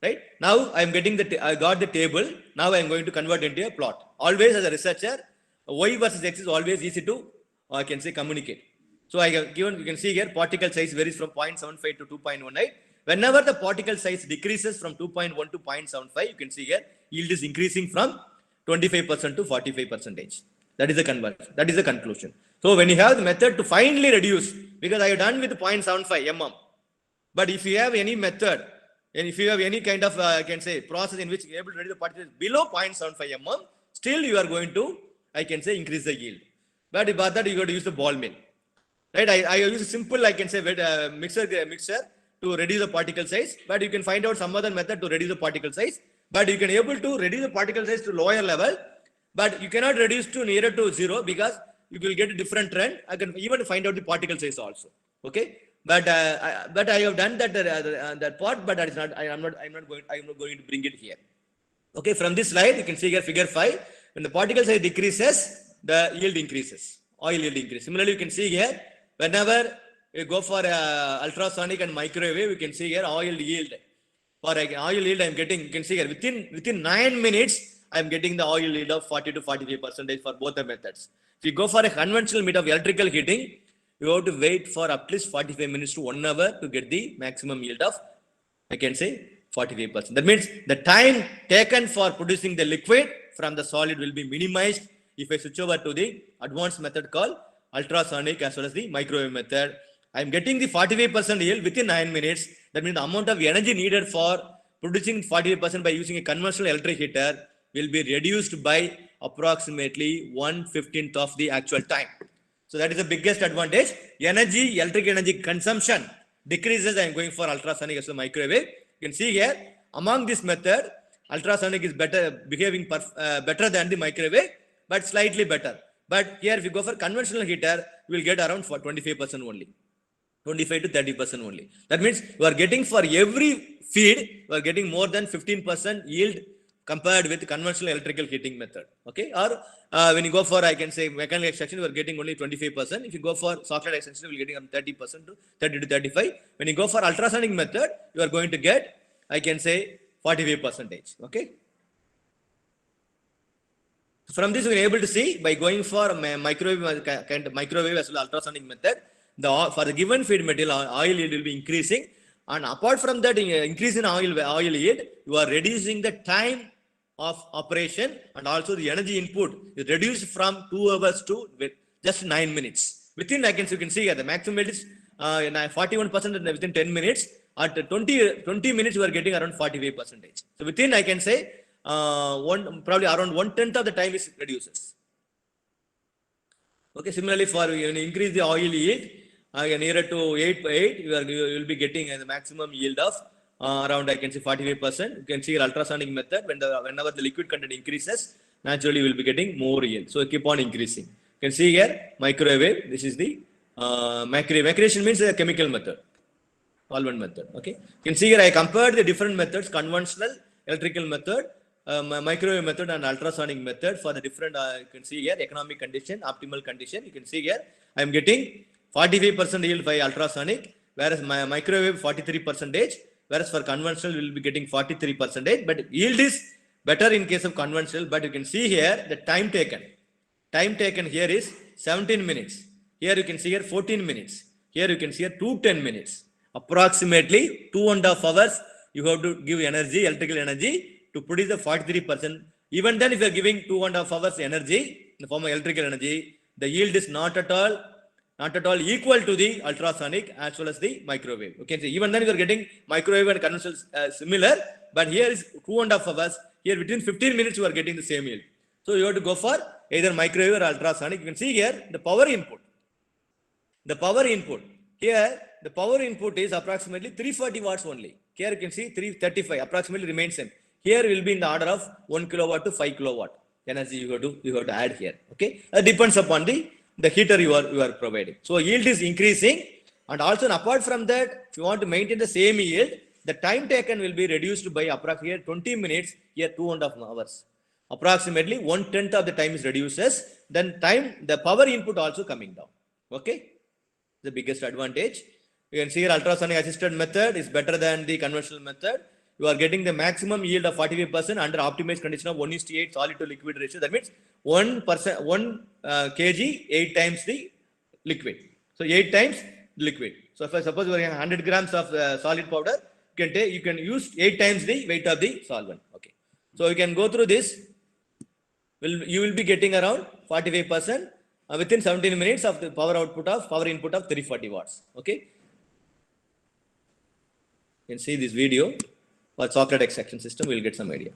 Right now, I am getting I got the table. Now I am going to convert into a plot. Always as a researcher, y versus x is always easy to, I can say, communicate. So I have given, you can see here, particle size varies from 0.75 to 2.18. Whenever the particle size decreases from 2.1 to 0.75, you can see here, yield is increasing from 25% to 45%. That is the conversion. That is the conclusion. So when you have the method to finally reduce because I have done with 0.75 mm. But if you have any method, and if you have any kind of, I can say, process in which you are able to reduce the particles below 0.75 mm, still you are going to, I can say, increase the yield. But about that, you got to use the ball mill. Right? I use a simple, I can say, mixer to reduce the particle size, but you can find out some other method to reduce the particle size. But you can able to reduce the particle size to lower level, but you cannot reduce to nearer to zero because you will get a different trend. I can even find out the particle size also. Okay, but I have done that that part, but that is not. I'm not going to bring it here. Okay, from this slide you can see here figure 5. When the particle size decreases, the yield increases. Oil yield increases. Similarly, you can see here whenever you go for ultrasonic and microwave, you can see here oil yield. For oil yield, I am getting. You can see here within 9 minutes, I am getting the oil yield of 40 to 45% for both the methods. If you go for a conventional method of electrical heating, you have to wait for at least 45 minutes to 1 hour to get the maximum yield of, I can say, 45%. That means the time taken for producing the liquid from the solid will be minimized if I switch over to the advanced method called ultrasonic as well as the microwave method. I am getting the 45% yield within 9 minutes. That means the amount of energy needed for producing 45% by using a conventional electric heater will be reduced by approximately 1/15 of the actual time. So that is the biggest advantage. Electric energy consumption decreases. I am going for ultrasonic as well as microwave. You can see here, among this method, ultrasonic is behaving better than the microwave, but slightly better. But here, if you go for conventional heater, you will get around for 25% only, 25 to 30% only. That means you are getting for every feed, you are getting more than 15% yield compared with conventional electrical heating method. Okay, or when you go for, I can say, mechanical extraction, you are getting only 25%. If you go for socket extraction, you will getting 30% to 30 to 35. When you go for ultrasonic method, you are going to get, I can say, 45%. Okay. From this, we are able to see by going for microwave kind of microwave as well as ultrasonic method, for the given feed material, oil yield will be increasing, and apart from that, increase in oil yield, you are reducing the time of operation, and also the energy input is reduced from 2 hours to just 9 minutes. Within, you can see here the maximum yield is 41% within 10 minutes. At 20 minutes, you are getting around 45%. So within, I can say, probably around 1/10 of the time is reduces. Okay, similarly, for when you increase the oil yield nearer to 8, you will be getting the maximum yield of around, I can say, 45%. You can see your ultrasonic method, whenever the liquid content increases, naturally you will be getting more yield. So keep on increasing. You can see here microwave. This is the microwave means a chemical method, solvent method. Okay, you can see here I compared the different methods: conventional, electrical method, microwave method, and ultrasonic method for the different. You can see here economic condition, optimal condition. You can see here I am getting 45% yield by ultrasonic, whereas my microwave 43%. Whereas for conventional, we will be getting 43%. But yield is better in case of conventional. But you can see here the time taken. Time taken here is 17 minutes. Here you can see here 14 minutes. Here you can see here 10 minutes. Approximately 2.5 hours you have to give energy, electrical energy, to produce the 43%. Even then, if you are giving 2.5 hours energy in the form of electrical energy, the yield is not at all equal to the ultrasonic as well as the microwave. Okay, so even then you are getting microwave and conventional similar, but here is 2.5 hours. Here within 15 minutes you are getting the same yield. So you have to go for either microwave or ultrasonic. You can see here the power input. The power input here, the power input is approximately 340 watts only. Here you can see 335 approximately remains same. Here will be in the order of 1 kilowatt to 5 kilowatt energy you have to add here. Okay, that depends upon the heater you are providing. So yield is increasing, and also apart from that, if you want to maintain the same yield, the time taken will be reduced by approximately 20 minutes. Here 2.5 hours. Approximately 1/10 of the time is reduces. Then the power input also coming down. Okay, the biggest advantage. You can see here ultrasonic assisted method is better than the conventional method. You are getting the maximum yield of 45% under optimized condition of 1:8 solid to liquid ratio. That means 1 kg 8 times the liquid. So 8 times liquid. So if I suppose you are having 100 grams of solid powder, you can use 8 times the weight of the solvent. Okay. So you can go through this. You will be getting around 45%. within 17 minutes of the power input of 340 watts. Okay, you can see this video for chocolate extraction system. We'll get some idea.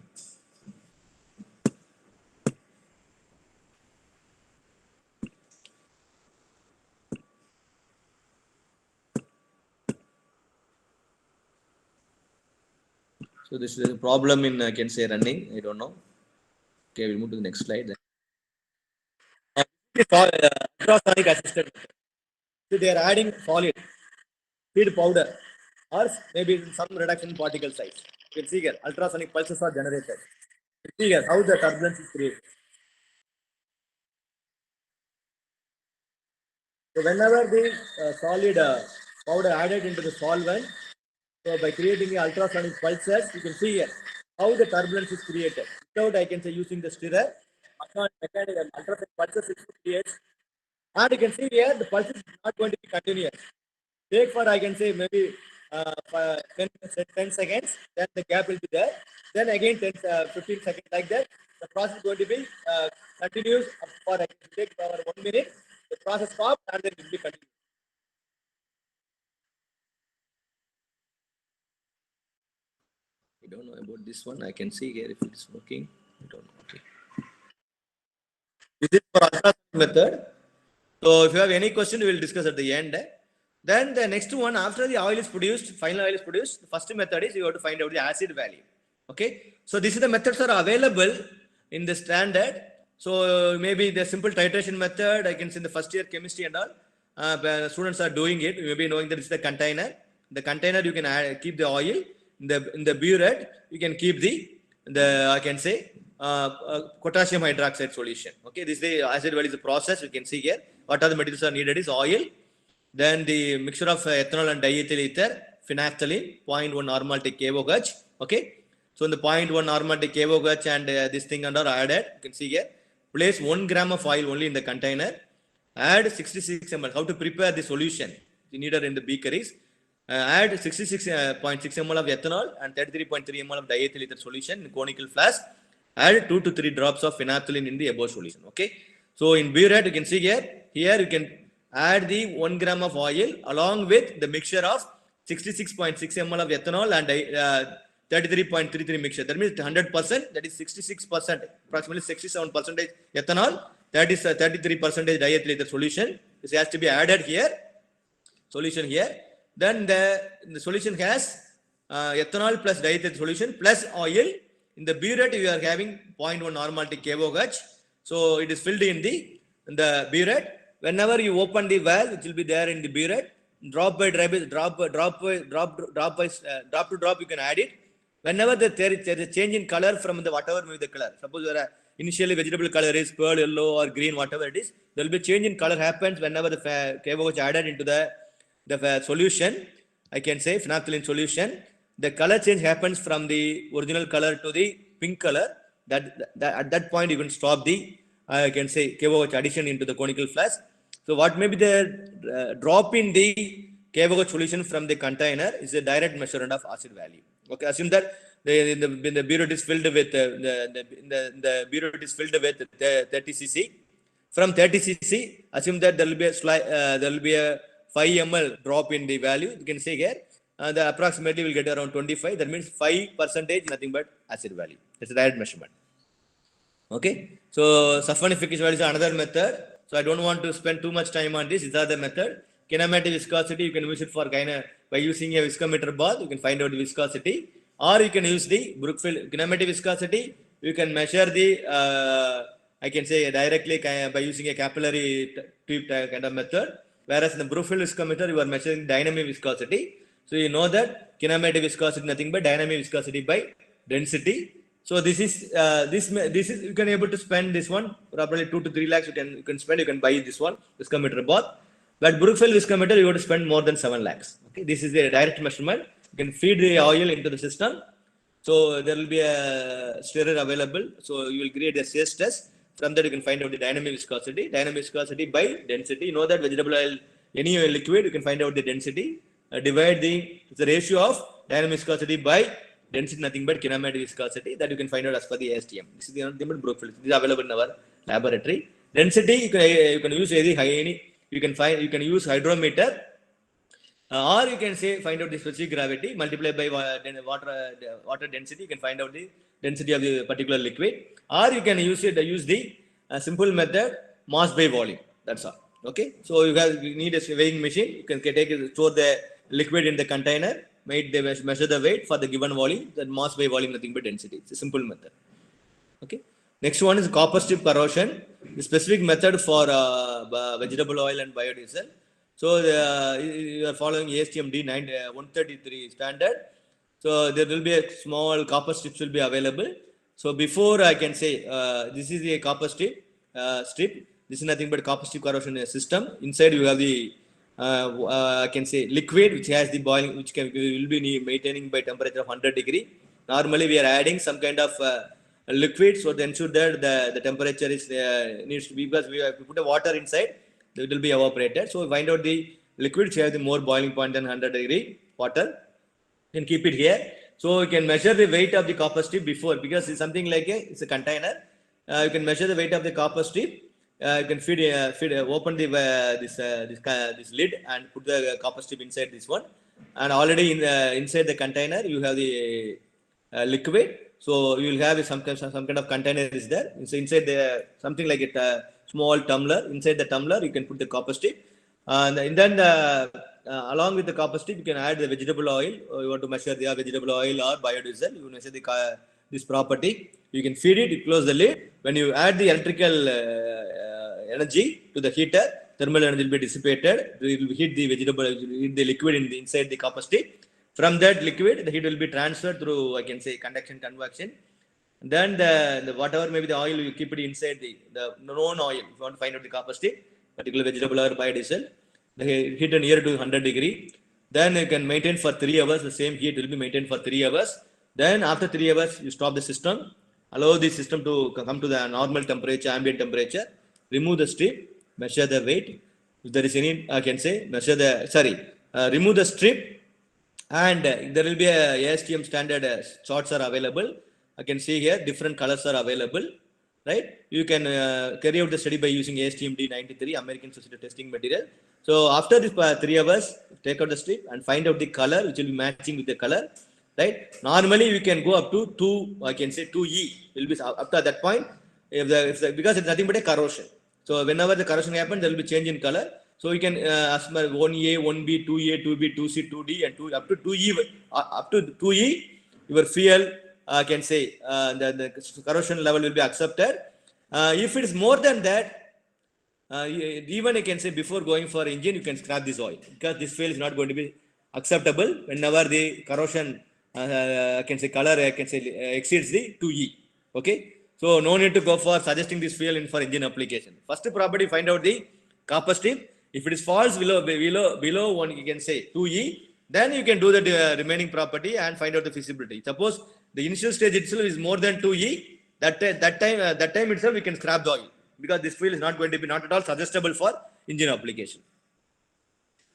So this is a problem in, I can say, running. I don't know. Okay, we'll move to the next slide. Ultrasonic assisted. So they are adding solid feed powder or maybe some reduction in particle size. You can see here ultrasonic pulses are generated. You can see here how the turbulence is created. So whenever the solid powder added into the solvent, so by creating the ultrasonic pulses, you can see here how the turbulence is created. Without, I can say, using the stirrer, mechanical ultrasonic pulses is created. And you can see here the pulse is not going to be continuous. Take for, I can say, maybe 10 seconds, then the gap will be there. Then again 15 seconds like that. The process is going to be continuous for, I can take for 1 minute. The process stops and then it will be continuous. I don't know about this one. I can see here if it is working. I don't know. Okay. This is for ultrasonic method. So if you have any question, we will discuss at the end. Then the next one, after the oil is produced, final oil is produced, the first method is you have to find out the acid value. Okay. So this is the methods are available in the standard. So maybe the simple titration method, I can see in the first year chemistry and all, students are doing it. You may be knowing that it's the container. The container you can keep the oil. In the burette, you can keep the I can say potassium hydroxide solution. Okay, this is the acid value is the process. You can see here what are the materials are needed is oil, then the mixture of ethanol and diethyl ether, phenolphthalein, 0.1 normality kVH. Okay, so in the 0.1 normality kVH and this thing and are added. You can see here. Place 1 gram of oil only in the container. Add 66 ml. How to prepare the solution? You need it in the beaker is. Add 66.6 ml of ethanol and 33.3 ml of diethyl ether solution in conical flask. Add 2 to 3 drops of phenolphthalein in the above solution. Okay. So in burette, you can see here. Here you can add the 1 gram of oil along with the mixture of 66.6 ml of ethanol and 33.33 mixture. That means 100%. That is 66%. Approximately 67% ethanol. That is 33% diethyl ether solution. This has to be added here. Solution here. Then the solution has ethanol plus diethyl solution plus oil. In the burette, you are having 0.1 normality kVH. So it is filled in the burette. Whenever you open the valve, it will be there in the burette. Drop to drop, you can add it. Whenever there is a change in color from the whatever may be the color. Suppose there are initially vegetable color is pearl yellow or green, whatever it is. There will be change in color happens whenever the kVH added into the solution. I can say phenolphthalein solution. The color change happens from the original color to the pink color. That at that point you can stop the I can say kVH addition into the conical flask. So what may be the drop in the kVH solution from the container is a direct measurement of acid value. Okay, assume that the burette is filled with the burette is filled with 30 cc. From 30 cc, assume that there will be a there will be a 5 ml drop in the value. You can see here. The approximately will get around 25. That means 5% nothing but acid value. It's a direct measurement. Okay. So saponification value is another method. So I don't want to spend too much time on this. These are the method. Kinematic viscosity, you can use it for by using a viscometer bath. You can find out the viscosity, or you can use the Brookfield kinematic viscosity. You can measure the I can say directly by using a capillary tube kind of method. Whereas in the Brookfield viscometer, you are measuring dynamic viscosity. So you know that kinematic viscosity nothing but dynamic viscosity by density. So this is you can able to spend this one probably 2 to 3 lakhs. You can spend. You can buy this one viscometer bath. But Brookfield viscometer you have to spend more than 7 lakhs. Okay, this is the direct measurement. You can feed the oil into the system. So there will be a stirrer available. So you will create a CS test. From that you can find out the dynamic viscosity. Dynamic viscosity by density. You know that vegetable oil, any oil liquid, you can find out the density. Divide the ratio of dynamic viscosity by density, nothing but kinematic viscosity, that you can find out as per the ASTM. This is the Brookfield. This is available in our laboratory. Density, you can use you can use hydrometer, or you can say find out the specific gravity, multiply by water density, you can find out the density of the particular liquid, or you can use the simple method, mass by volume. That's all. Okay, so you need a weighing machine. You can store the liquid in the container, measure the weight for the given volume, then mass by volume, nothing but density. It's a simple method. Okay. Next one is copper strip corrosion, the specific method for vegetable oil and biodiesel. So you are following ASTM D133 standard. So there will be a small copper strips will be available. So before I can say this is a copper strip. This is nothing but copper strip corrosion system. Inside you have the I can say liquid which has the boiling, which will be maintaining by temperature of 100 degree. Normally we are adding some kind of liquid, so to ensure that the temperature is needs to be, because we have to put a water inside, it will be evaporated. So we find out the liquid which has the more boiling point than 100 degree water, can keep it here. So you can measure the weight of the copper strip before, because it's something like it's a container. You can measure the weight of the copper strip. You can open the this lid and put the copper strip inside this one, and already inside the container you have the liquid. So you will have some kind of container is there. So inside the something like a small tumbler. Inside the tumbler you can put the copper strip, and then along with the copper strip you can add the vegetable oil. You want to measure the vegetable oil or biodiesel, you measure this property. You can feed it. You close the lid. When you add the electrical energy to the heater, thermal energy will be dissipated. It will heat the heat the liquid inside the copper strip. From that liquid, the heat will be transferred through, I can say, conduction, convection. Then the whatever maybe the oil, you keep it inside the known oil. If you want to find out the copper strip, particular vegetable or biodiesel, the heat near to 100 degree. Then you can maintain for 3 hours. The same heat will be maintained for 3 hours. Then after 3 hours, you stop the system, allow the system to come to the normal temperature, ambient temperature. Remove the strip, measure the weight. If there is any, I can say, remove the strip. And there will be a ASTM standard charts are available. I can see here different colors are available, right? You can carry out the study by using ASTM D93, American Society of Testing Material. So after this 3 hours, take out the strip and find out the color which will be matching with the color, right? Normally we can go up to 2, I can say 2E will be up to that point, because it's nothing but a corrosion. So whenever the corrosion happens, there will be change in color. So you can 1A, 1B, 2A, 2B, 2C, 2D, and up to 2E. Up to 2E, your fuel, can say the corrosion level will be accepted. If it is more than that, even you can say before going for engine, you can scrap this oil, because this fuel is not going to be acceptable whenever the corrosion, I can say color, I can say exceeds the 2E. Okay, so no need to go for suggesting this fuel in for engine application. First property, find out the copper strip. If it is falls below 1, you can say 2E, then you can do the remaining property and find out the feasibility. Suppose the initial stage itself is more than 2E, that time itself we can scrap the oil, because this fuel is not going to be not at all suggestible for engine application.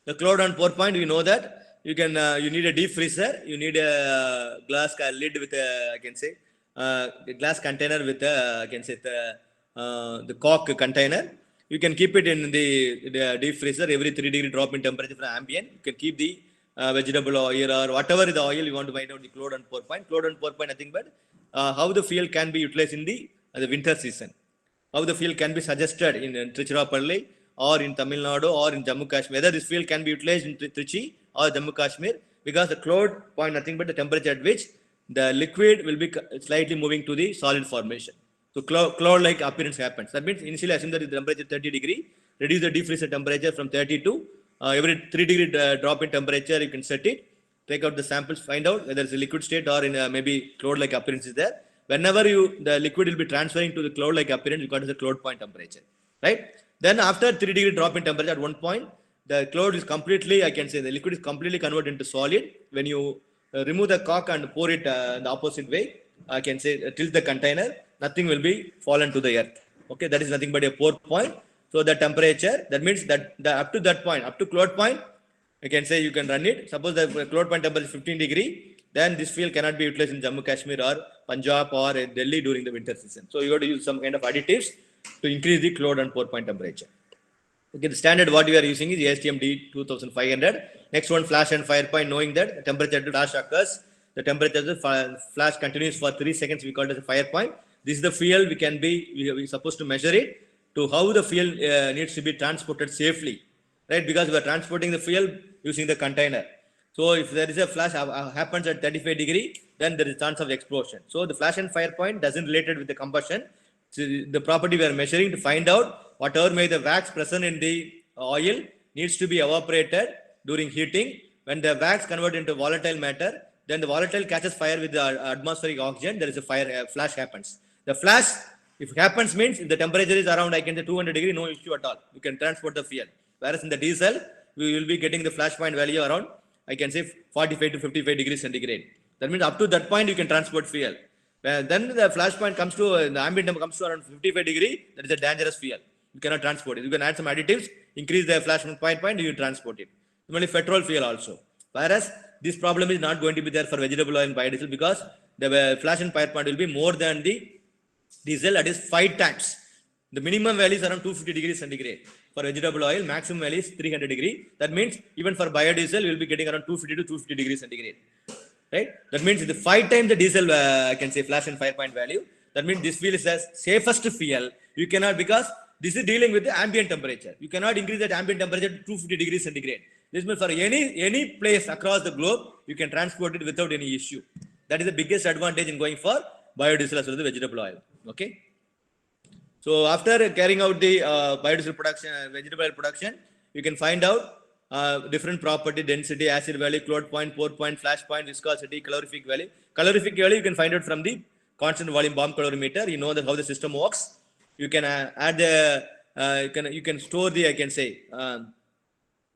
The cloud and pour point, we know that you can you need a deep freezer, you need a glass lid with a, I can say, a glass container with a, I can say the cork container. You can keep it in the deep freezer. Every 3 degree drop in temperature from ambient. You can keep the vegetable oil or whatever the oil you want to find out the cloud and pour point. Cloud and pour point, nothing but how the fuel can be utilized in the winter season. How the fuel can be suggested in Tiruchirappalli or in Tamil Nadu or in Jammu Kashmir. Whether this fuel can be utilized in Trichy or Jammu Kashmir, because the cloud point, nothing but the temperature at which the liquid will be slightly moving to the solid formation. So cloud-like appearance happens. That means initially assume that the temperature 30 degree, reduce the deep freezer temperature from 30 to every 3 degree drop in temperature, you can set it, take out the samples, find out whether it's a liquid state or in maybe cloud-like appearance is there. Whenever the liquid will be transferring to the cloud-like appearance, you got the cloud point temperature, right? Then after 3 degree drop in temperature at one point, the cloud is completely, I can say, the liquid is completely converted into solid. When you remove the cork and pour it the opposite way, I can say tilt the container, nothing will be fallen to the earth. Okay, that is nothing but a pour point. So the temperature, that means that up to that point, up to cloud point, you can say you can run it. Suppose the cloud point temperature is 15 degree, then this fuel cannot be utilized in Jammu Kashmir or Punjab or Delhi during the winter season. So you have to use some kind of additives to increase the load and pour point temperature. Okay, the standard what we are using is ASTM D2500. Next one, flash and fire point, knowing that the temperature to flash occurs, the temperature of the flash continues for 3 seconds, we call it as a fire point. This is the fuel, we supposed to measure it to how the fuel needs to be transported safely, right? Because we are transporting the fuel using the container. So if there is a flash happens at 35 degree, then there is chance of explosion. So the flash and fire point doesn't related with the combustion. So the property we are measuring to find out whatever may the wax present in the oil needs to be evaporated during heating. When the wax convert into volatile matter, then the volatile catches fire with the atmospheric oxygen. There is a flash happens. The flash, if it happens, means if the temperature is around, I can say 200 degree, no issue at all. You can transport the fuel. Whereas in the diesel, we will be getting the flash point value around, I can say 45 to 55 degrees centigrade. That means up to that point you can transport fuel. Then the flash point comes to the ambient temperature comes to around 55 degree. That is a dangerous fuel. You cannot transport it. You can add some additives, increase the flash point, you transport it. Similarly, petrol fuel also. Whereas this problem is not going to be there for vegetable oil and biodiesel because the flash and fire point will be more than the diesel, that is 5 times. The minimum value is around 250 degrees centigrade. For vegetable oil, maximum value is 300 degree. That means even for biodiesel, we will be getting around 250 to 250 degrees centigrade. Right? That means the 5 times the diesel, I can say flash and fire point value. That means this fuel is the safest fuel. You cannot, because this is dealing with the ambient temperature. You cannot increase that ambient temperature to 250 degrees centigrade. This means for any place across the globe, you can transport it without any issue. That is the biggest advantage in going for biodiesel as well as the vegetable oil. Okay. So after carrying out the biodiesel production, vegetable oil production, you can find out different property, density, acid value, cloud point, pour point, flash point, viscosity, calorific value. Calorific value you can find out from the constant volume bomb calorimeter. You know that how the system works. You can add the you can store the, I can say,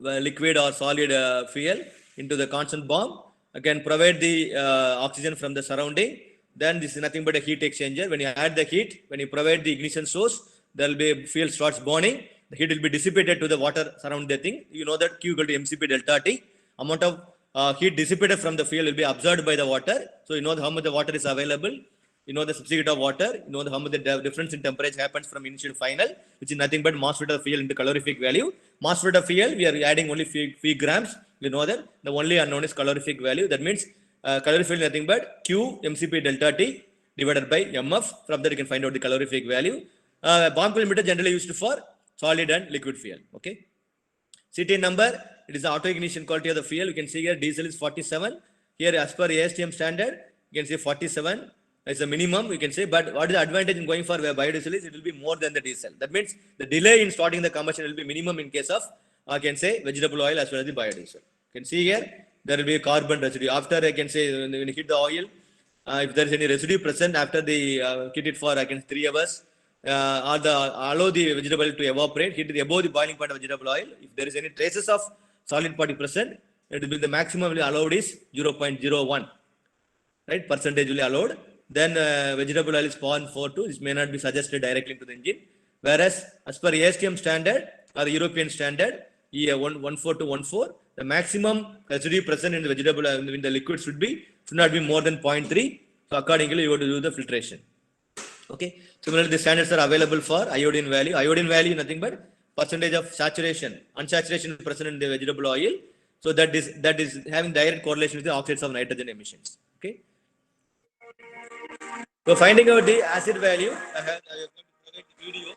liquid or solid fuel into the constant bomb. You can provide the oxygen from the surrounding. Then this is nothing but a heat exchanger. When you add the heat, when you provide the ignition source, there will be fuel starts burning. The heat will be dissipated to the water surround the thing. You know that Q equal to mCp delta T. Amount of heat dissipated from the fuel will be absorbed by the water. So you know how much the water is available. You know the substitute of water. You know how much the difference in temperature happens from initial to final, which is nothing but mass of fuel into calorific value. Mass of fuel, we are adding only few grams. You know that the only unknown is calorific value. That means calorific is nothing but Q mCp delta T divided by mf. From there you can find out the calorific value. Bomb calorimeter generally used for solid and liquid fuel. Okay. CT number, it is the auto ignition quality of the fuel. You can see here diesel is 47. Here as per ASTM standard, you can say 47 is the minimum, you can say. But what is the advantage in going for biodiesel is it will be more than the diesel. That means the delay in starting the combustion will be minimum in case of, I can say, vegetable oil as well as the biodiesel. You can see here, there will be a carbon residue. After, I can say, when you heat the oil, if there is any residue present after the heat it for, I can 3 hours, allow the vegetable to evaporate, heat it above the boiling point of vegetable oil. If there is any traces of solid party present, it will be the maximum allowed is 0.01, right? Percentage will be allowed. Then vegetable oil is 0.42. This may not be suggested directly to the engine. Whereas as per ASTM standard or the European standard, EA 14214, the maximum residue present in the vegetable oil in the liquid should not be more than 0.3. So accordingly, you have to do the filtration. Okay. Similarly, the standards are available for iodine value. Iodine value nothing but percentage of saturation, unsaturation present in the vegetable oil. So that is having direct correlation with the oxides of nitrogen emissions. Okay. So finding out the acid value, I have going to provide the video.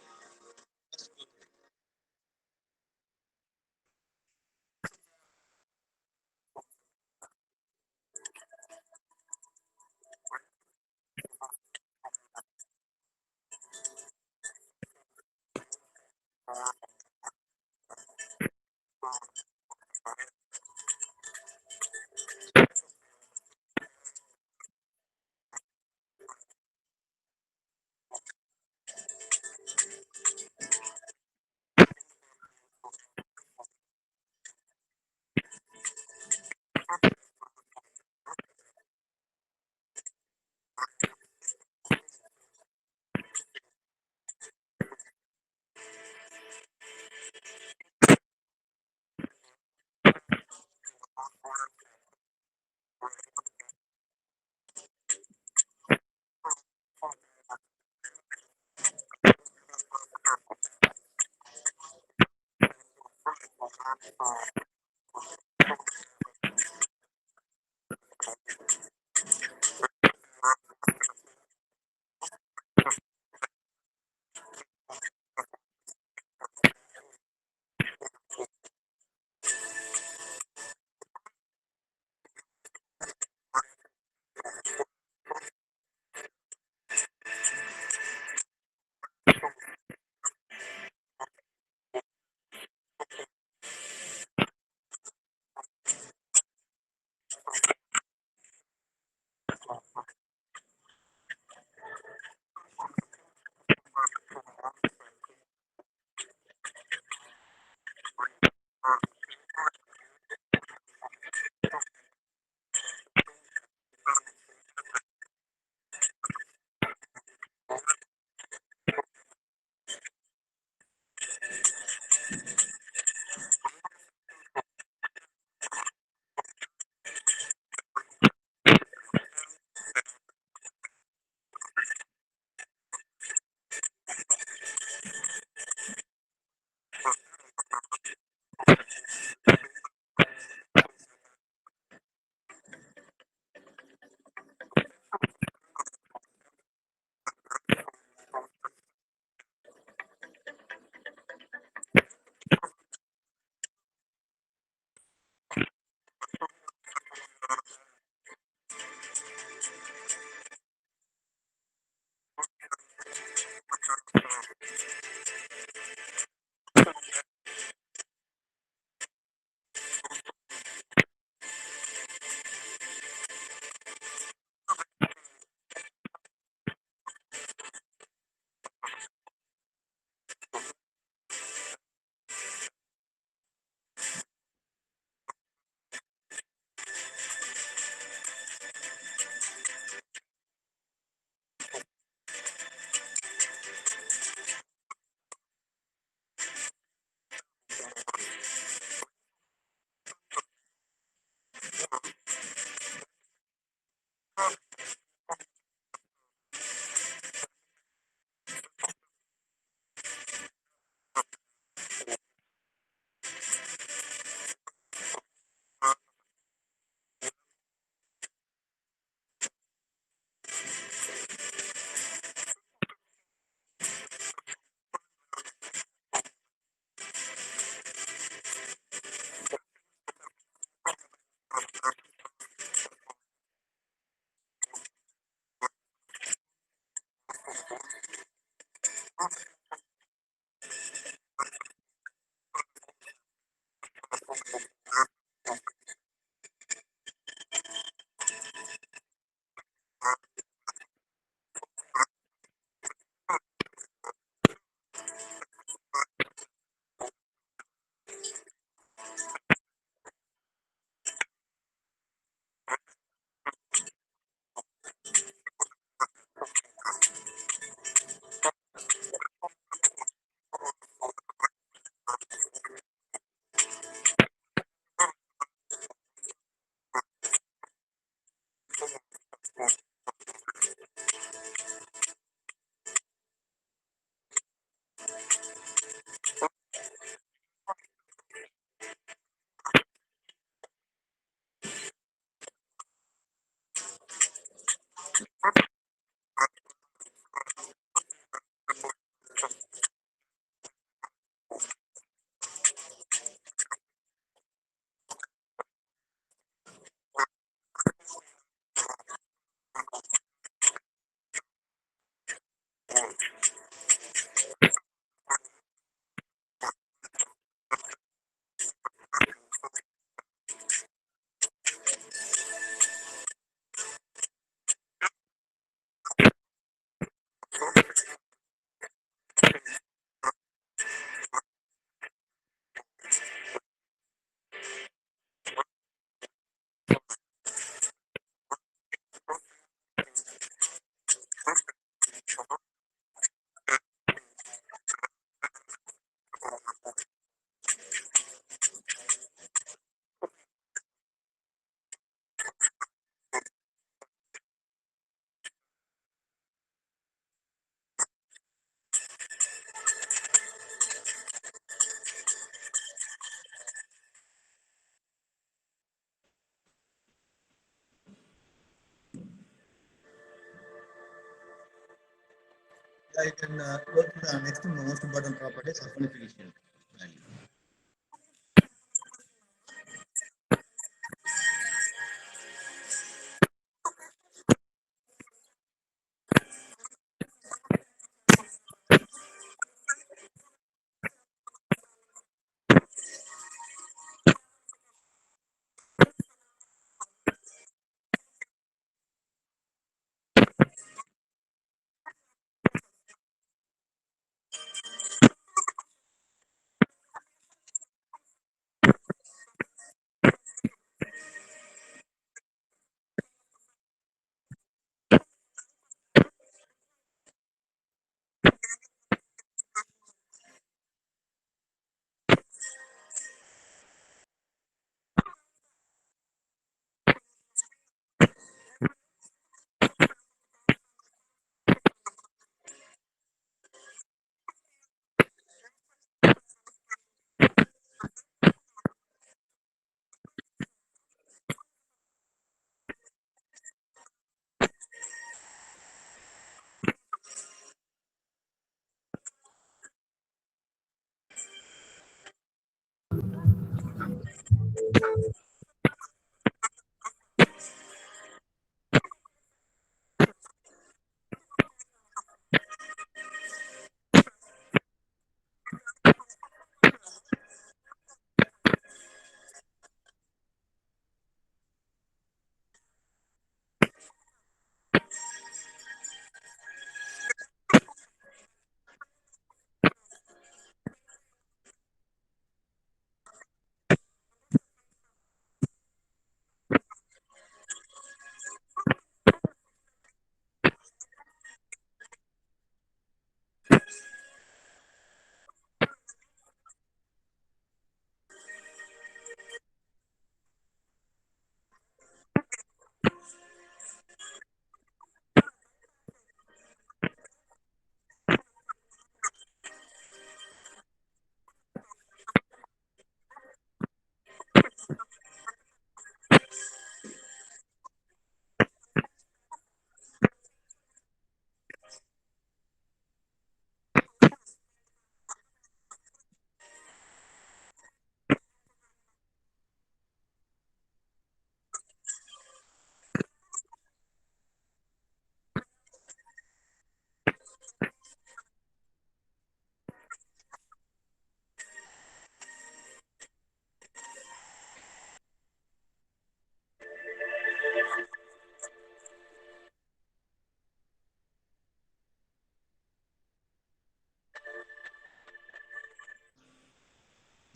I can go to the next most important property, saponification value.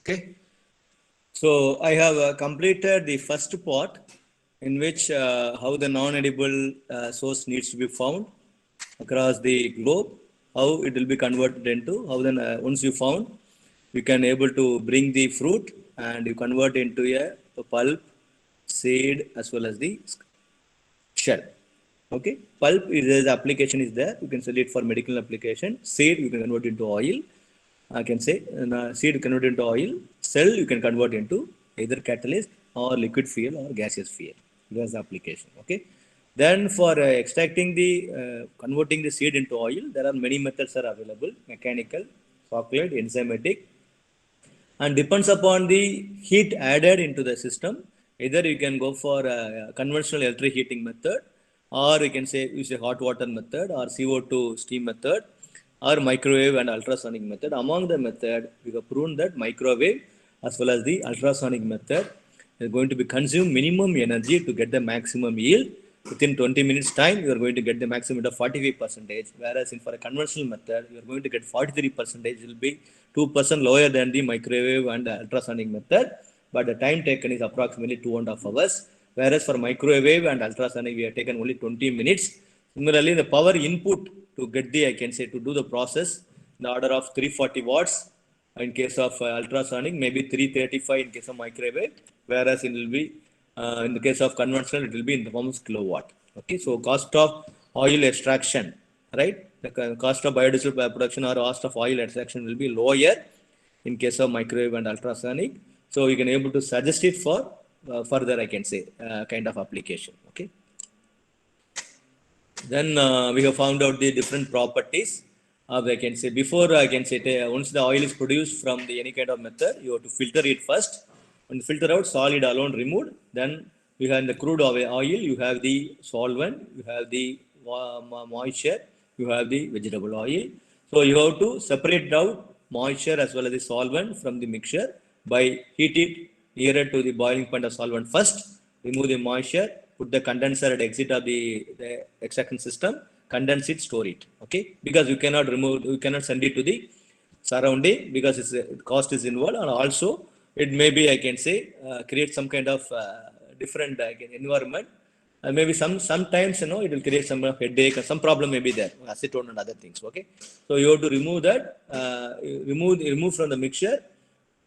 Okay. So I have completed the first part in which how the non-edible source needs to be found across the globe, how it will be converted into, how then once you found, you can able to bring the fruit and you convert into a pulp, seed as well as the shell. Okay, pulp is the application is there. You can sell it for medical application. Seed you can convert into oil. I can say seed convert into oil. Cell you can convert into either catalyst or liquid fuel or gaseous fuel. That's the application. Okay. Then for extracting the converting the seed into oil, there are many methods are available: mechanical, chocolate, enzymatic, and depends upon the heat added into the system. Either you can go for a conventional electric heating method, or you can say use a hot water method, or CO2 steam method, or microwave and ultrasonic method. Among the method, we have proven that microwave as well as the ultrasonic method is going to be consume minimum energy to get the maximum yield. Within 20 minutes time, you are going to get the maximum of 45 percentage, whereas in for a conventional method, you are going to get 43 percentage. It will be 2% lower than the microwave and the ultrasonic method, but the time taken is approximately 2.5 hours. Whereas for microwave and ultrasonic, we have taken only 20 minutes. Similarly, the power input to get the, I can say, to do the process, the order of 340 watts in case of ultrasonic, maybe 335 in case of microwave, whereas it will be in the case of conventional, it will be in the form of kilowatt. Okay, so cost of oil extraction, right? The cost of biodiesel production or cost of oil extraction will be lower in case of microwave and ultrasonic. So you can able to suggest it for further, I can say, kind of application. Okay. Then we have found out the different properties I can say before I can say once the oil is produced from the any kind of method, you have to filter it first. When you filter out solid alone removed, then you have the crude oil, you have the solvent, you have the moisture, you have the vegetable oil. So you have to separate out moisture as well as the solvent from the mixture by heat it nearer to the boiling point of solvent first, remove the moisture, put the condenser at exit of the extraction system, condense it, store it. Okay, because you cannot remove, you cannot send it to the surrounding because its cost is involved, and also it may be I can say create some kind of different environment. Maybe sometimes it will create some headache or some problem may be there, acetone and other things. Okay, so you have to remove that, remove from the mixture,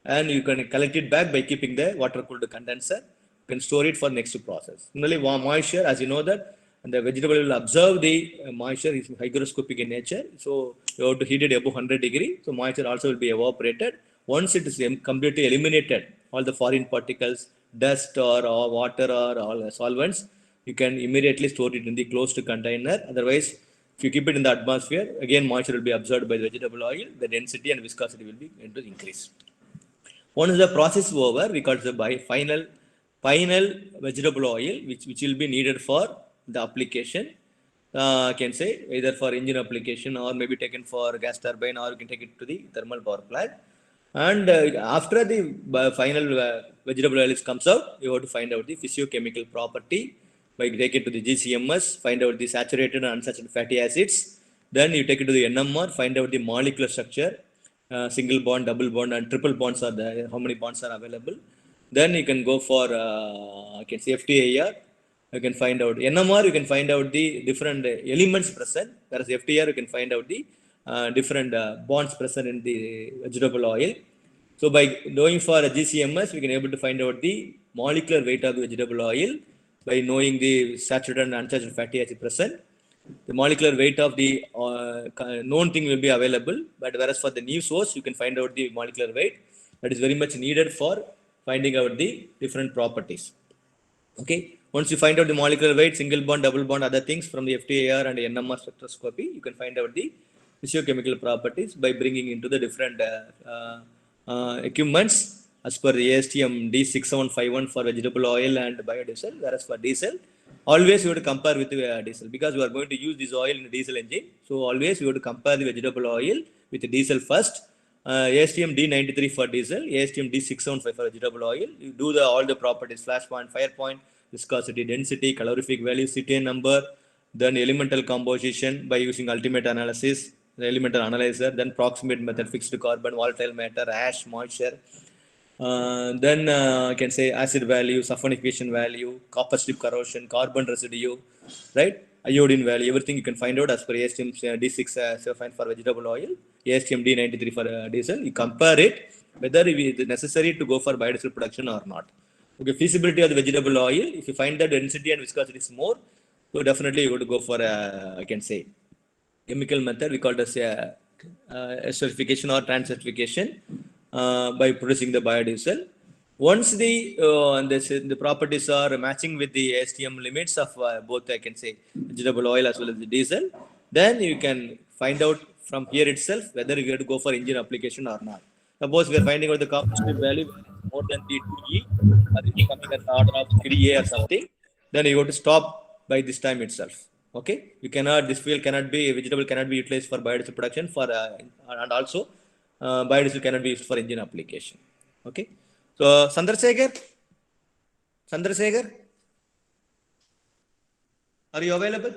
and you can collect it back by keeping the water cooled condenser. You can store it for next process. Similarly, moisture, as you know that the vegetable will observe the moisture is hygroscopic in nature. So you have to heat it above 100 degree. So moisture also will be evaporated. Once it is completely eliminated, all the foreign particles, dust or water or all solvents, you can immediately store it in the closed container. Otherwise, if you keep it in the atmosphere, again moisture will be absorbed by the vegetable oil. The density and viscosity will be going to increase. Once the process is over, we call it the final vegetable oil, which will be needed for the application. I can say either for engine application or maybe taken for gas turbine, or you can take it to the thermal power plant. And after the final vegetable oil comes out, you have to find out the physiochemical property by take it to the GCMS, find out the saturated and unsaturated fatty acids. Then you take it to the NMR, find out the molecular structure, single bond, double bond, and triple bonds are there. How many bonds are available? Then you can go for I can say FTIR. You can find out NMR. You can find out the different elements present. Whereas FTIR, you can find out the different bonds present in the vegetable oil. So by going for a GCMS, we can able to find out the molecular weight of the vegetable oil by knowing the saturated and unsaturated fatty acid present. The molecular weight of the known thing will be available, but whereas for the new source, you can find out the molecular weight. That is very much needed for finding out the different properties. Okay, once you find out the molecular weight, single bond, double bond, other things from the FTIR and the NMR spectroscopy, you can find out the physiochemical properties by bringing into the different equipments as per the ASTM D6751 for vegetable oil and biodiesel. Whereas for diesel, always you have to compare with diesel, because you are going to use this oil in the diesel engine. So always you have to compare the vegetable oil with the diesel first. ASTM D93 for diesel, ASTM D675 for vegetable oil. You do all the properties: flash point, fire point, viscosity, density, calorific value, cetane number, then elemental composition by using ultimate analysis, the elemental analyzer, then proximate method, fixed carbon, volatile matter, ash, moisture. Then I can say acid value, saponification value, copper strip corrosion, carbon residue, right? Iodine value, everything you can find out as per ASTM D675 for vegetable oil, ASTM D93 for diesel. You compare it whether it is necessary to go for biodiesel production or not. Okay, feasibility of the vegetable oil, if you find that density and viscosity is more, so definitely you go to go for I can say chemical method. We call it as esterification or transesterification by producing the biodiesel. Once the properties are matching with the ASTM limits of both, I can say, vegetable oil as well as the diesel, then you can find out from here itself whether you have to go for engine application or not. Suppose we are finding out the copper strip value more than the 2E, or it is coming at the order of 3A or something, then you have to stop by this time itself. Okay, you cannot, this fuel cannot be, vegetable cannot be utilized for biodiesel production for and also biodiesel cannot be used for engine application. Okay, so Chandrasekhar, are you available?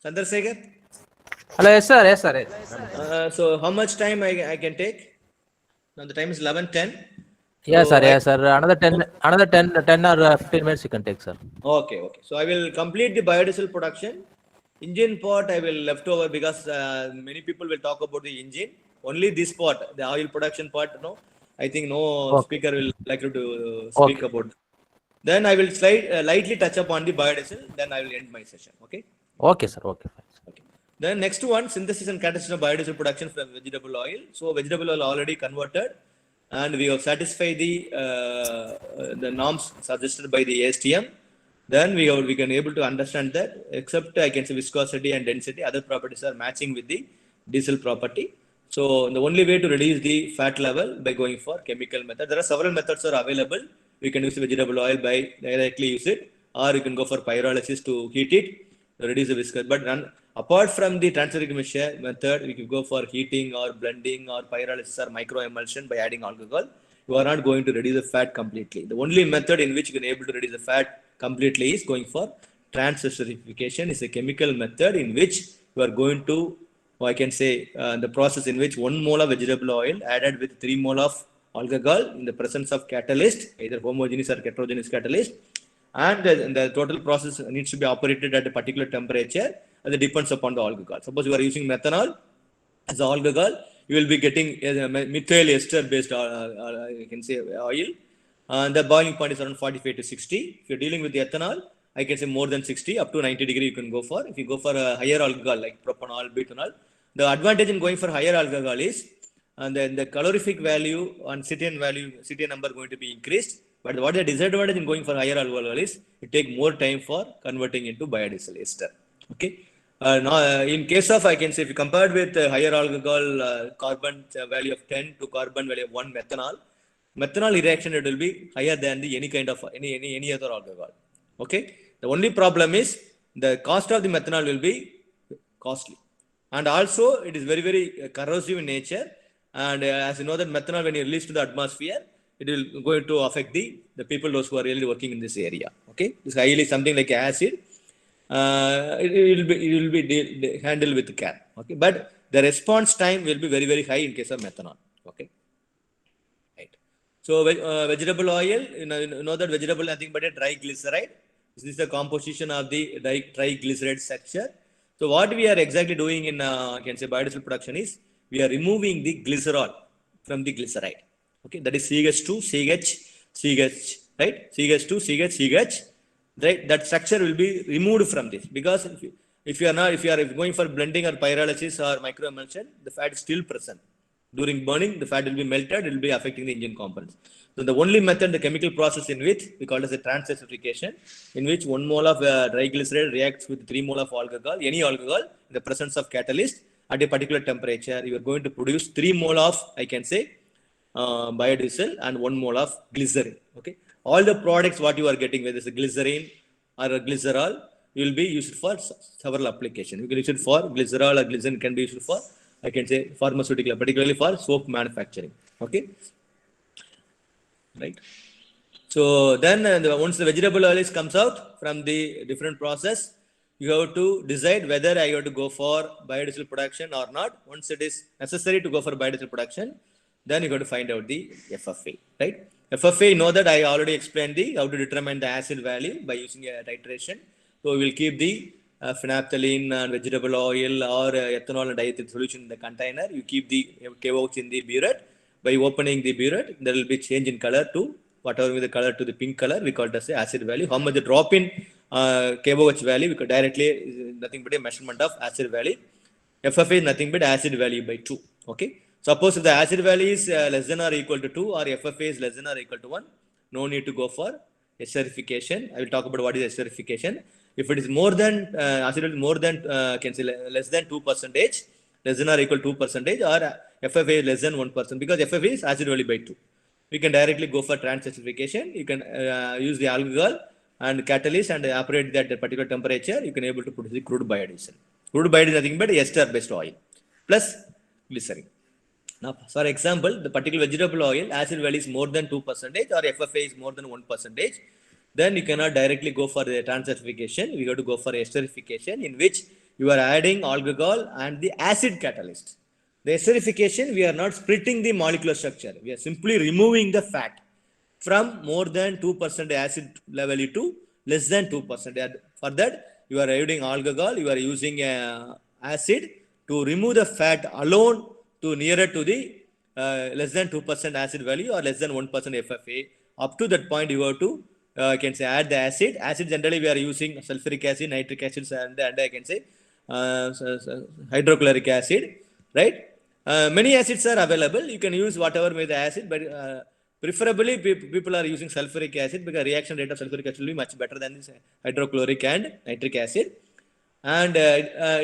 Chandrasekhar? Hello, yes sir, yes sir. So how much time I can take? Now the time is 11:10. Yes sir, yes sir. Another 10 or 15 minutes you can take, sir. Okay. So I will complete the biodiesel production. Engine part I will left over because many people will talk about the engine. Only this part, the oil production part, no. I think no speaker will likely to speak about. Then I will lightly touch upon the biodiesel. Then I will end my session. Okay. Okay, sir. Okay, fine. Okay. Then next one, synthesis and catalysis of biodiesel production from vegetable oil. So vegetable oil already converted, and we have satisfied the norms suggested by the ASTM. then we can able to understand that except I can say viscosity and density, other properties are matching with the diesel property. So the only way to reduce the fat level by going for chemical method. There are several methods are available. You can use vegetable oil by directly use it, or you can go for pyrolysis to heat it to reduce the viscosity. But apart from the transeric method, we can go for heating or blending or pyrolysis or micro emulsion by adding alcohol. You are not going to reduce the fat completely. The only method in which you can able to reduce the fat completely is going for transesterification. Is a chemical method in which you are going to, or I can say the process in which 1 mole of vegetable oil added with 3 mole of alcohol in the presence of catalyst, either homogeneous or heterogeneous catalyst, and the total process needs to be operated at a particular temperature, and it depends upon the alcohol. Suppose you are using methanol as alcohol, you will be getting methyl ester based you can say oil, and the boiling point is around 45 to 60. If you're dealing with ethanol, I can say more than 60 up to 90 degree you can go for. If you go for a higher alcohol like propanol, butanol, the advantage in going for higher alcohol is and then the calorific value and cetiane number going to be increased. But what the disadvantage in going for higher alcohol is it take more time for converting into biodiesel ester. Okay. Now, in case of, I can say, if you compared with higher alcohol carbon value of 10 to carbon value of 1 methanol reaction it will be higher than the any kind of any other alcohol. Okay. The only problem is the cost of the methanol will be costly, and also it is very corrosive in nature. And as you know that methanol when you release to the atmosphere, it will going to affect the people those who are really working in this area. Okay, this highly something like acid. It will be handled with care. Okay, but the response time will be very high in case of methanol. Okay, right. So vegetable oil, you know that vegetable nothing but a triglyceride. This is the composition of the triglyceride structure. So what we are exactly doing in I can say biodiesel production is we are removing the glycerol from the glyceride. Okay, that is CH2, CH, right? CH2, CH, right? That structure will be removed from this because if you are going for blending or pyrolysis or micro emulsion, the fat is still present. During burning, the fat will be melted, it will be affecting the engine components. So the only method, the chemical process in which we call it as a transesterification, in which 1 mole of triglyceride reacts with 3 mole of alcohol, any alcohol, in the presence of catalyst at a particular temperature, you are going to produce 3 mole of, I can say, biodiesel and 1 mole of glycerin. Okay, all the products what you are getting, whether it's a glycerin or a glycerol, will be used for several applications. You can use it for glycerol or glycerin can be used for, I can say, pharmaceutical, particularly for soap manufacturing. Okay, right. So then once the vegetable oil comes out from the different process, you have to decide whether I have to go for biodiesel production or not. Once it is necessary to go for biodiesel production, then you got to find out the FFA, right? FFA, you know that I already explained how to determine the acid value by using a titration. So we will keep the phenolphthalein and vegetable oil or ethanol and diethyl solution in the container. You keep the KOH in the burette. By opening the burette, there will be change in color to whatever with the color to the pink color. We call it as the acid value. How much the drop in KOH value? We could directly nothing but a measurement of acid value. FFA is nothing but acid value by 2. Okay. Suppose if the acid value is less than or equal to 2 or FFA is less than or equal to 1, no need to go for esterification. I will talk about what is esterification. If it is more than acid value more than can say less than 2%, less than or equal to 2%, or FFA is less than 1%, because FFA is acid value by 2. We can directly go for transesterification. You can use the alcohol and catalyst and operate at a particular temperature. You can able to produce the crude biodiesel. Crude biodiesel is nothing but ester based oil plus glycerin. Now, for example, the particular vegetable oil acid value is more than 2% or FFA is more than 1%, then you cannot directly go for the transesterification. We have to go for esterification, in which you are adding alcohol and the acid catalyst. The esterification, we are not splitting the molecular structure. We are simply removing the fat from more than 2% acid level to less than 2%. For that, you are adding alcohol, you are using acid to remove the fat alone to nearer to the less than 2% acid value or less than 1% FFA. Up to that point, you have to can say add the acid. Acid generally we are using sulfuric acid, nitric acid, and I can say hydrochloric acid, right? Many acids are available. You can use whatever with the acid, but preferably people are using sulfuric acid because reaction rate of sulfuric acid will be much better than this hydrochloric and nitric acid. And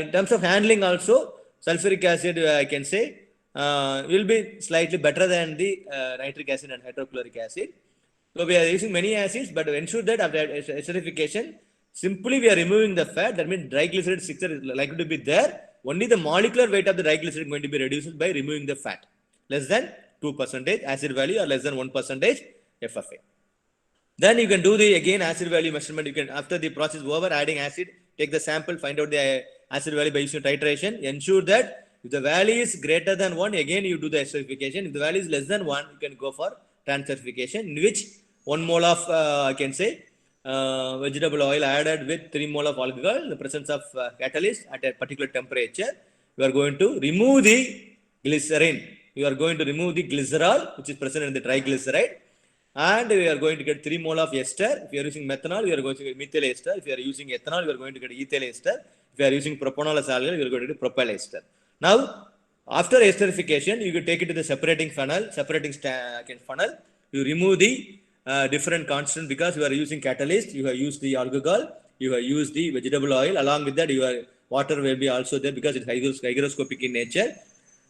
in terms of handling also, sulfuric acid I can say will be slightly better than the nitric acid and hydrochloric acid. So we are using many acids, but to ensure that after esterification, simply we are removing the fat. That means triglyceride structure is likely to be there. Only the molecular weight of the triglyceride is going to be reduced by removing the fat. Less than 2% acid value or less than 1% FFA. Then you can do the again acid value measurement. You can, after the process over, adding acid, take the sample, find out the acid value by using titration. Ensure that if the value is greater than 1, again you do the esterification. If the value is less than 1, you can go for transesterification, in which 1 mole of I can say vegetable oil added with 3 mole of alcohol in the presence of catalyst at a particular temperature. You are going to remove the glycerin. You are going to remove the glycerol, which is present in the triglyceride. And we are going to get 3 mole of ester. If you are using methanol, you are going to get methyl ester. If you are using ethanol, you are going to get ethyl ester. If you are using propanol as alcohol, you are going to get propyl ester. Now, after esterification, you can take it to the separating funnel. Funnel. You remove the different constants because you are using catalyst. You have used the alcohol. You have used the vegetable oil. Along with that, your water will be also there because it's hygroscopic in nature.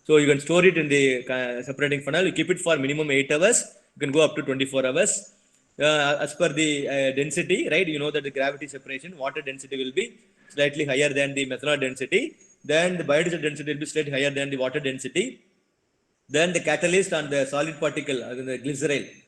So you can store it in the separating funnel. You keep it for minimum 8 hours. You can go up to 24 hours. As per the density, right? You know that the gravity separation, water density will be slightly higher than the methanol density. Then the biodiesel density will be slightly higher than the water density. Then the catalyst and the solid particle, the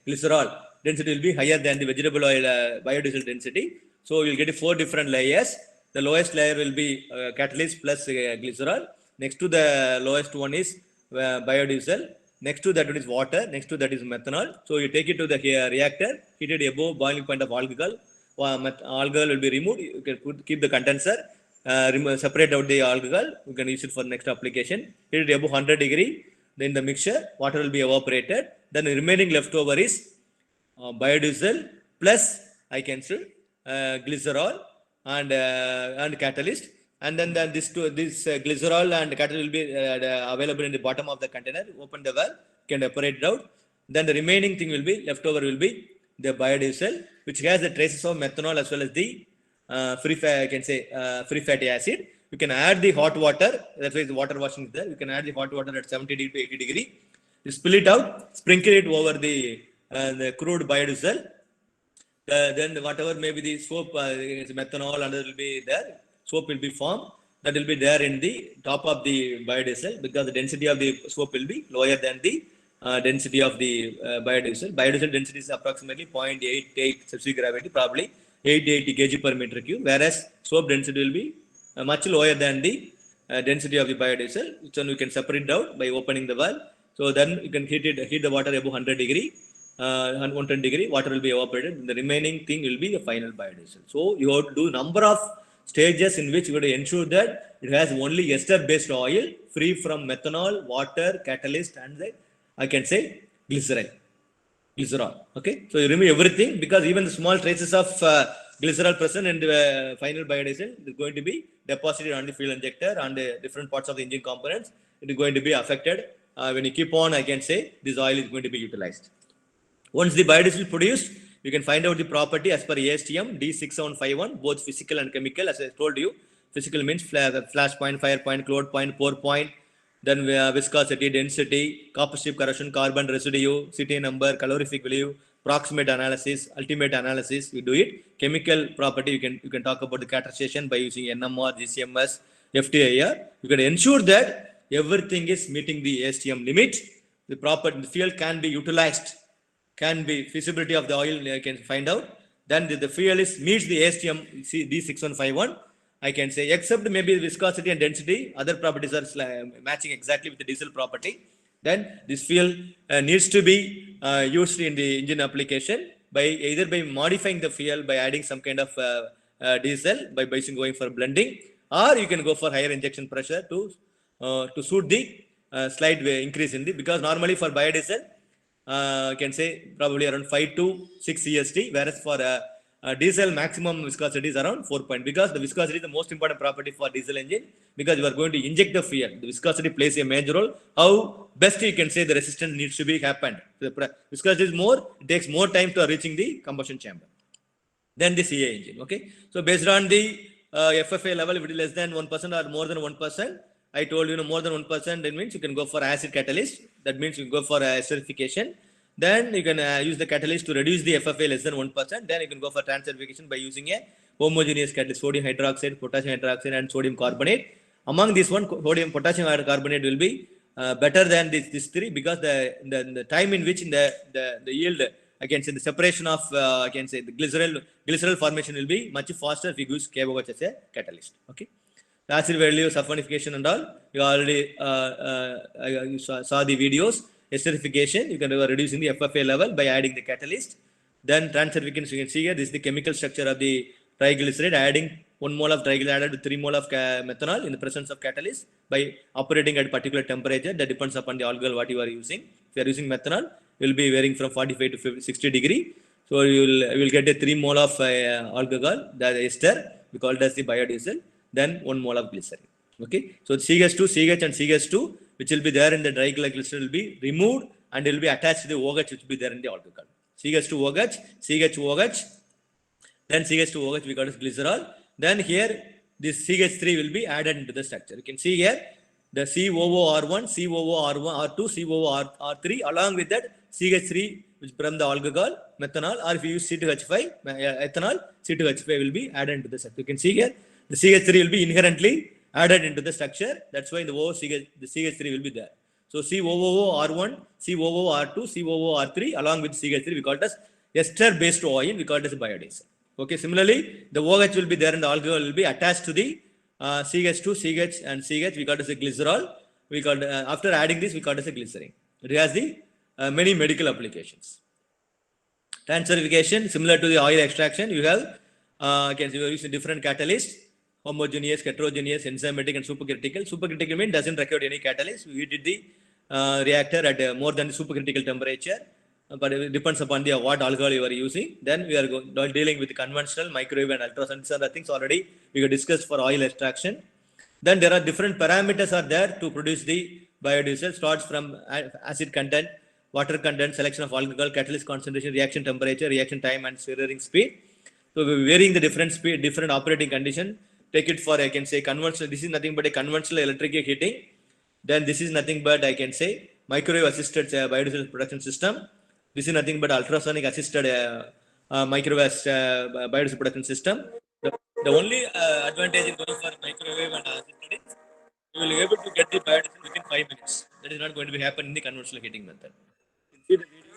glycerol density will be higher than the vegetable oil biodiesel density. So you'll get 4 different layers. The lowest layer will be catalyst plus glycerol. Next to the lowest one is biodiesel. Next to that one is water. Next to that is methanol. So you take it to the reactor, heat it above boiling point of alcohol. Alcohol will be removed. You can keep the condenser, separate out the alcohol. You can use it for next application. Heat it above 100 degree. Then the mixture, water will be evaporated. Then the remaining leftover is biodiesel plus I can say glycerol and catalyst. And then this glycerol and catalyst will be available in the bottom of the container. Open the valve, can evaporate it out. Then the remaining thing will be leftover will be the biodiesel, which has the traces of methanol as well as the free fatty acid. You can add the hot water. That's why the water washing is there. You can add the hot water at 70 degree to 80 degree. You spill it out, sprinkle it over the crude biodiesel. Then whatever maybe the soap, methanol, and it will be there. Soap will be formed. That will be there in the top of the biodiesel because the density of the soap will be lower than the density of the biodiesel. Biodiesel density is approximately 0.88 specific gravity, probably 880 kg per meter cube, whereas soap density will be much lower than the density of the biodiesel. So you can separate it out by opening the valve. So then you can heat the water above 100 degree, 110 degree, water will be evaporated. The remaining thing will be the final biodiesel. So you have to do number of stages in which you have to ensure that it has only ester-based oil, free from methanol, water, catalyst, and the, I can say glycerol. Okay, so you remove everything because even the small traces of glycerol present in the final biodiesel is going to be deposited on the fuel injector and the different parts of the engine components. It is going to be affected. When you keep on, I can say this oil is going to be utilized. Once the biodiesel produced, you can find out the property as per ASTM D6751, both physical and chemical. As I told you, physical means flash point, fire point, cloud point, pour point, then viscosity, density, copper strip corrosion, carbon residue, CT number, calorific value, proximate analysis, ultimate analysis. We do it. Chemical property, you can talk about the characterization by using NMR, GCMS, FTIR. You can ensure that everything is meeting the ASTM limit. The fuel can be utilized. Can be feasibility of the oil I can find out. Then the fuel meets the ASTM D6151. I can say except maybe viscosity and density, other properties are matching exactly with the diesel property. Then this fuel needs to be used in the engine application by either by modifying the fuel by adding some kind of diesel by going for blending, or you can go for higher injection pressure to suit the slight increase in the, because normally for biodiesel can say probably around 5 to 6 CST, whereas for diesel maximum viscosity is around 4 point, because the viscosity is the most important property for diesel engine, because you are going to inject the fuel. The viscosity plays a major role how best you can say the resistance needs to be happened. Viscosity is more, it takes more time to reaching the combustion chamber than the CA engine. Okay, so based on the FFA level, if it is less than 1% or more than 1%, I told you, more than 1%, that means you can go for acid catalyst. That means you go for acidification. Then you can use the catalyst to reduce the FFA less than 1%. Then you can go for transerification by using a homogeneous catalyst, sodium hydroxide, potassium hydroxide, and sodium carbonate. Among this one, potassium carbonate will be better than this three, because the time in which in the yield, I can say the separation of I can say the glycerol formation will be much faster if you use KOH as a catalyst. Okay, the acid value, saponification and all, you already you saw the videos. Esterification, you can reducing the FFA level by adding the catalyst. Then transerification, you can see here, this is the chemical structure of the triglyceride. Adding 1 mole of triglyceride added to 3 mole of methanol in the presence of catalyst by operating at particular temperature. That depends upon the alcohol what you are using. If you are using methanol, you will be varying from 45 to 60 degree. So you will get a 3 mole of alcohol, that ester, we call it as the biodiesel. Then 1 mole of glycerin. Okay, so CH2, CH and CH2, which will be there in the dry glycerol, will be removed and it will be attached to the OH, which will be there in the alcohol. CH2OH, CHOH, then CH2OH we got as glycerol. Then here this CH3 will be added into the structure. You can see here the COOR1, COOR1, R2, COOR3, along with that CH3, which from the alcohol, methanol, or if you use C2H5, ethanol, C2H5 will be added into the structure. You can see here the CH3 will be inherently added into the structure. That's why the CH3 will be there. So COOR1, COOR2, COOR3, along with CH3, we call it as ester based oil, we call it as biodiesel. Okay, similarly, the OH will be there and the alcohol will be attached to the CH2, CH and CH, we call it as a glycerol. We call it, after adding this, we call it as a glycerin. It has the many medical applications. Transerification, similar to the oil extraction, you have can use different catalysts: homogeneous, heterogeneous, enzymatic, and supercritical. Supercritical means doesn't require any catalyst. We did the reactor at more than the supercritical temperature, but it depends upon the what alcohol you are using. Then we are dealing with conventional, microwave, and ultrasound. These are the things already we have discussed for oil extraction. Then there are different parameters are there to produce the biodiesel. Starts from acid content, water content, selection of alcohol, catalyst concentration, reaction temperature, reaction time, and stirring speed. So we varying the different speed, different operating condition. Take it for, I can say, conventional. This is nothing but a conventional electric heating. Then this is nothing but, I can say, microwave assisted biodiesel production system. This is nothing but ultrasonic assisted microwave biodiesel production system. The only advantage in going for microwave and assisted is you will be able to get the biodiesel within 5 minutes. That is not going to be happen in the conventional heating method. See the video?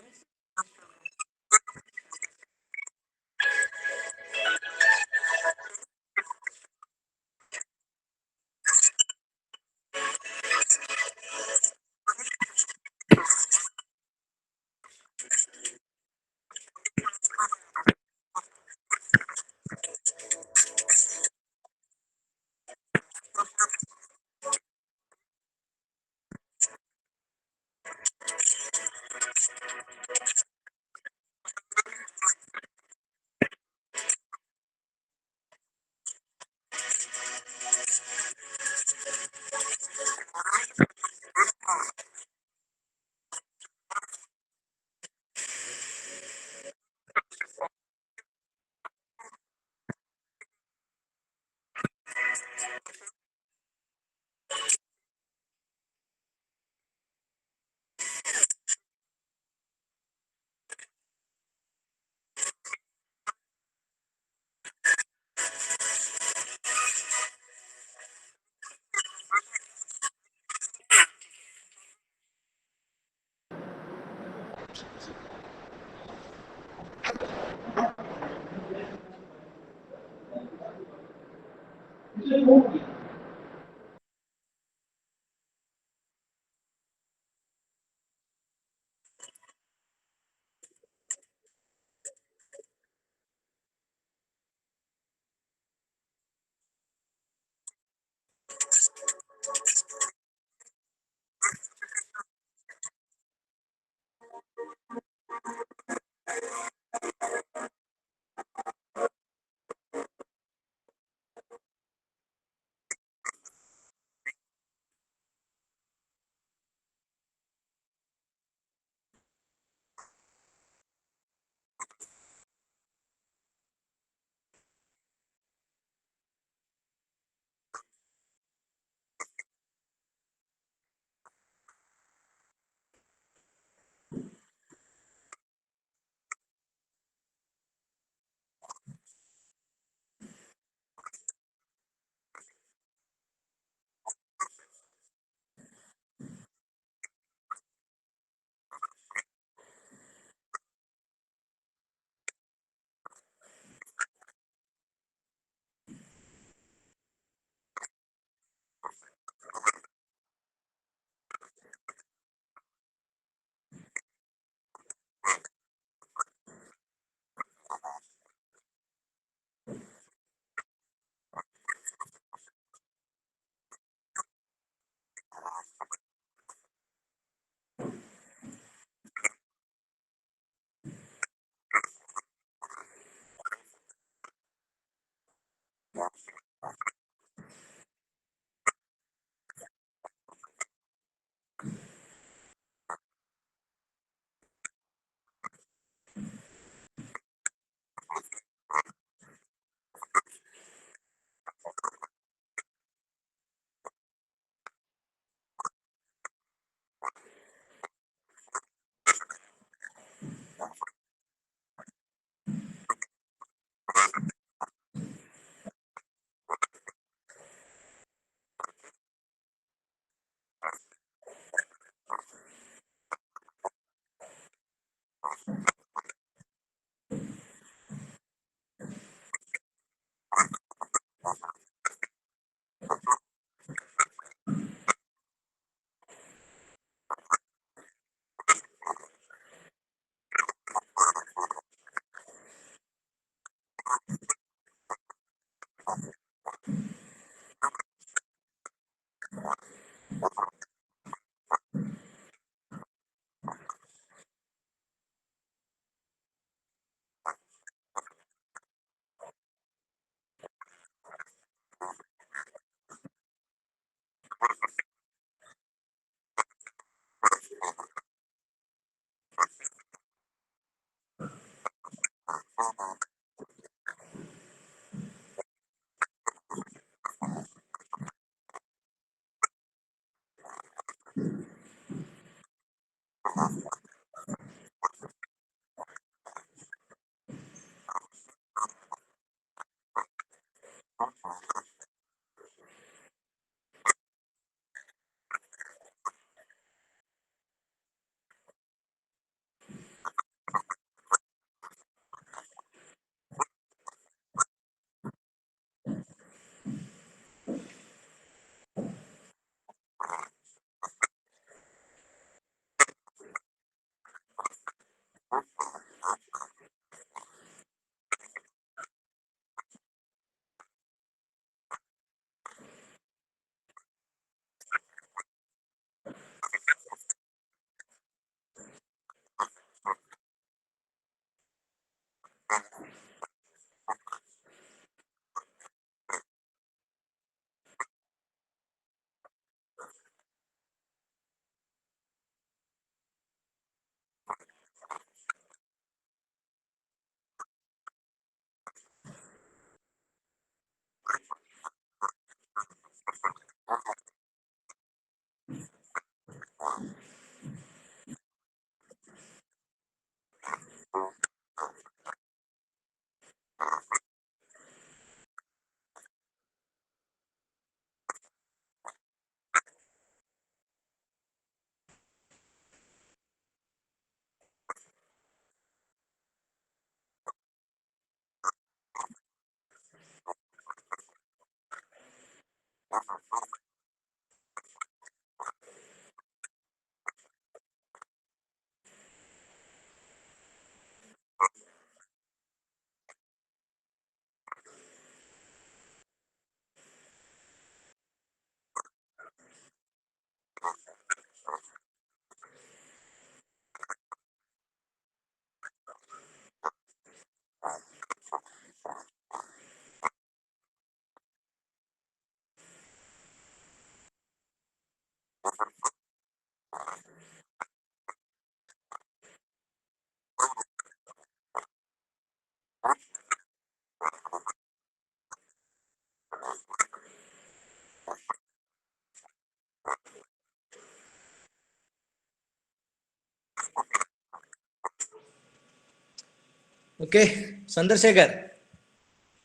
Okay, Chandrasekhar.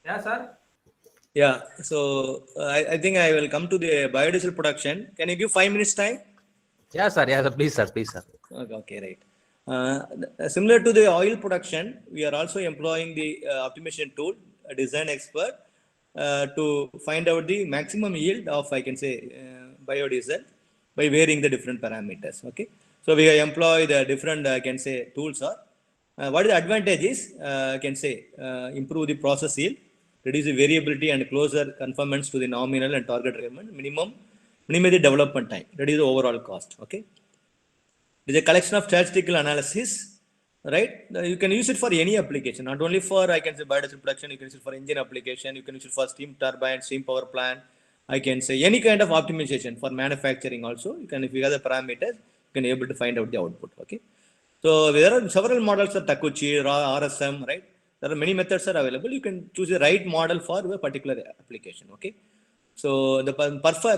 Yeah, sir. Yeah, so I think I will come to the biodiesel production. Can you give 5 minutes time? Yeah, sir. Yeah, sir. Please, sir. Please, sir. Okay, right. Similar to the oil production, we are also employing the optimization tool, a design expert, to find out the maximum yield of, I can say, biodiesel by varying the different parameters. Okay, so we employ the different, I can say, tools. Are what is the advantage is, I can say, improve the process yield, reduce the variability and closer conformance to the nominal and target requirement, minimize the development time, reduce the overall cost. Okay, it is a collection of statistical analysis, right? You can use it for any application, not only for, I can say, biodiesel production. You can use it for engine application. You can use it for steam turbine, steam power plant. I can say any kind of optimization for manufacturing also. You can, if you have the parameters, you can able to find out the output. Okay. So there are several models of Takuchi, RSM, right? There are many methods are available. You can choose the right model for a particular application. Okay. So the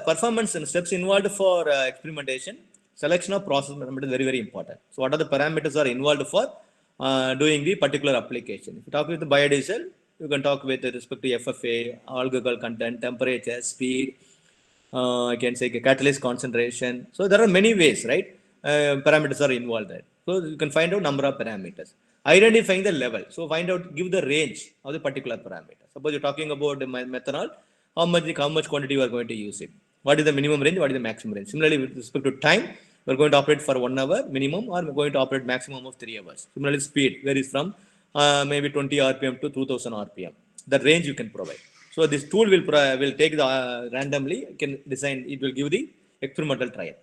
performance and steps involved for experimentation, selection of process parameters is very, very important. So what are the parameters are involved for doing the particular application? If you talk with the biodiesel, you can talk with respect to FFA, alcohol content, temperature, speed, I can say catalyst concentration. So there are many ways, right? Parameters are involved there. So you can find out number of parameters. Identifying the level. So find out, give the range of the particular parameter. Suppose you're talking about the methanol, how much quantity you are going to use it. What is the minimum range? What is the maximum range? Similarly, with respect to time, we're going to operate for 1 hour minimum, or we're going to operate maximum of 3 hours. Similarly, speed varies from maybe 20 RPM to 2000 RPM. The range you can provide. So this tool will take the randomly, can design, it will give the experimental trial.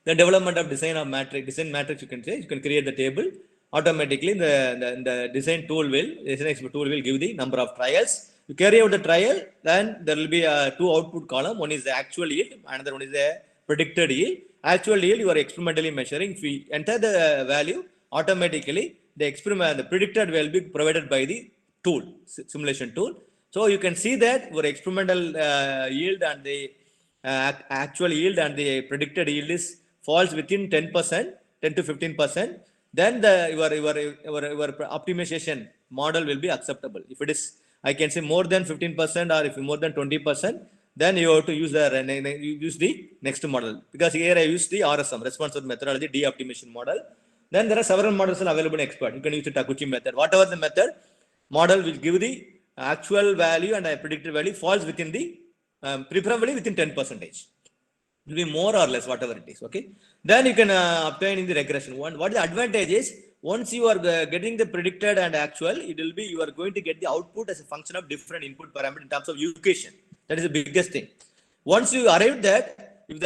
The development of design matrix, you can say, you can create the table automatically. The design expert tool will give the number of trials. You carry out the trial, then there will be two output column. One is the actual yield, another one is the predicted yield. Actual yield you are experimentally measuring. If we enter the value, automatically the experiment, the predicted will be provided by the tool, simulation tool. So you can see that your experimental yield and the actual yield and the predicted yield is falls within 10%, 10 to 15%. Then your optimization model will be acceptable. If it is, I can say more than 15% or if more than 20%, then you have to use the next model, because here I use the RSM, responsive methodology de-optimization model. Then there are several models available in expert. You can use the Takuchi method. Whatever the method, model will give the actual value and a predicted value falls within the preferably within 10%. It will be more or less, whatever it is. Okay. Then you can obtain in the regression. What the advantage is, once you are getting the predicted and actual, it will be, you are going to get the output as a function of different input parameter in terms of equation. That is the biggest thing. Once you arrive that, if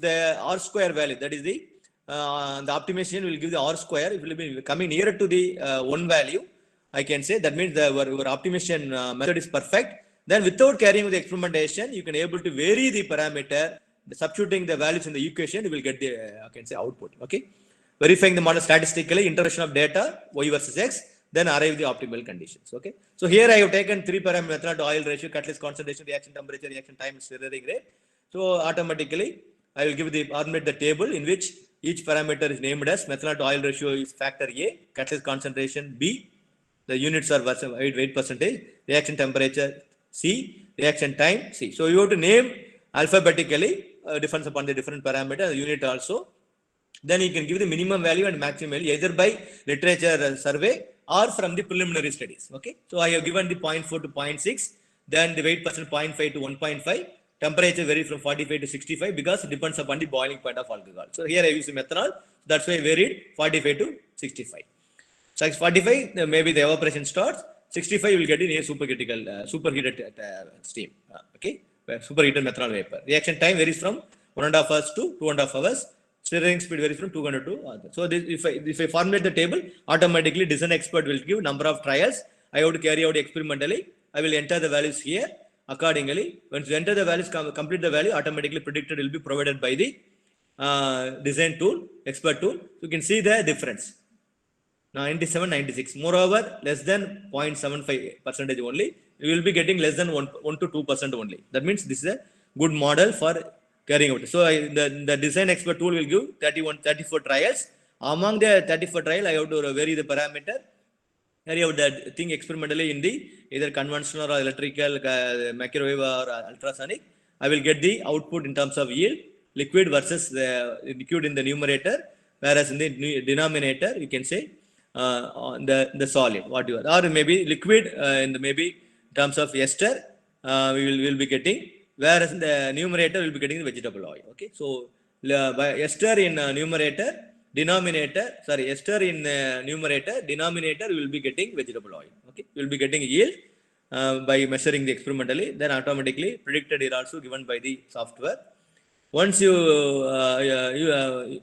the R square value, that is the optimization will give the R square, it will be coming nearer to the one value, I can say that means your optimization method is perfect. Then without carrying the experimentation, you can able to vary the parameter, substituting the values in the equation, you will get the I can say output. Okay, verifying the model statistically, interpretation of data y versus x, then arrive the optimal conditions. Okay, so here I have taken 3 parameter method: oil ratio, catalyst concentration, reaction temperature, reaction time, stirring rate. So automatically I will give the formulate the table in which each parameter is named as methanol to oil ratio is factor A, catalyst concentration B, the units are weight percentage, reaction temperature C, reaction time C. So you have to name alphabetically difference upon the different parameter, the unit also. Then you can give the minimum value and maximum value either by literature survey or from the preliminary studies. Okay, so I have given the 0.4 to 0.6, then the weight percent 0.5 to 1.5. Temperature varies from 45 to 65 because it depends upon the boiling point of alcohol. So here I use the methanol, that's why I varied 45 to 65. So 45, maybe the evaporation starts. 65, you will get in a superheated steam. Okay, superheated methanol vapor. Reaction time varies from 1.5 hours to 2.5 hours. Stirring speed varies from 200 to other. So this, if I formulate the table, automatically design expert will give number of trials. I have to carry out experimentally. I will enter the values here. Accordingly, once you enter the values, complete the value, automatically predicted will be provided by the design tool, expert tool. You can see the difference. 97, 96. Moreover, less than 0.75% only. You will be getting less than 1 to 2% only. That means this is a good model for carrying out. So the design expert tool will give 34 trials. Among the 34 trial, I have to vary the parameter. Carry out that thing experimentally in the either conventional or electrical, microwave or ultrasonic. I will get the output in terms of yield, liquid versus the liquid in the numerator, whereas in the denominator you can say the solid, whatever, or maybe liquid in the maybe in terms of ester we will be getting, whereas in the numerator we will be getting the vegetable oil. Okay, so by ester in numerator, denominator, sorry, ester in numerator, denominator you will be getting vegetable oil. Okay, you will be getting yield by measuring the experimentally, then automatically predicted is also given by the software. Once you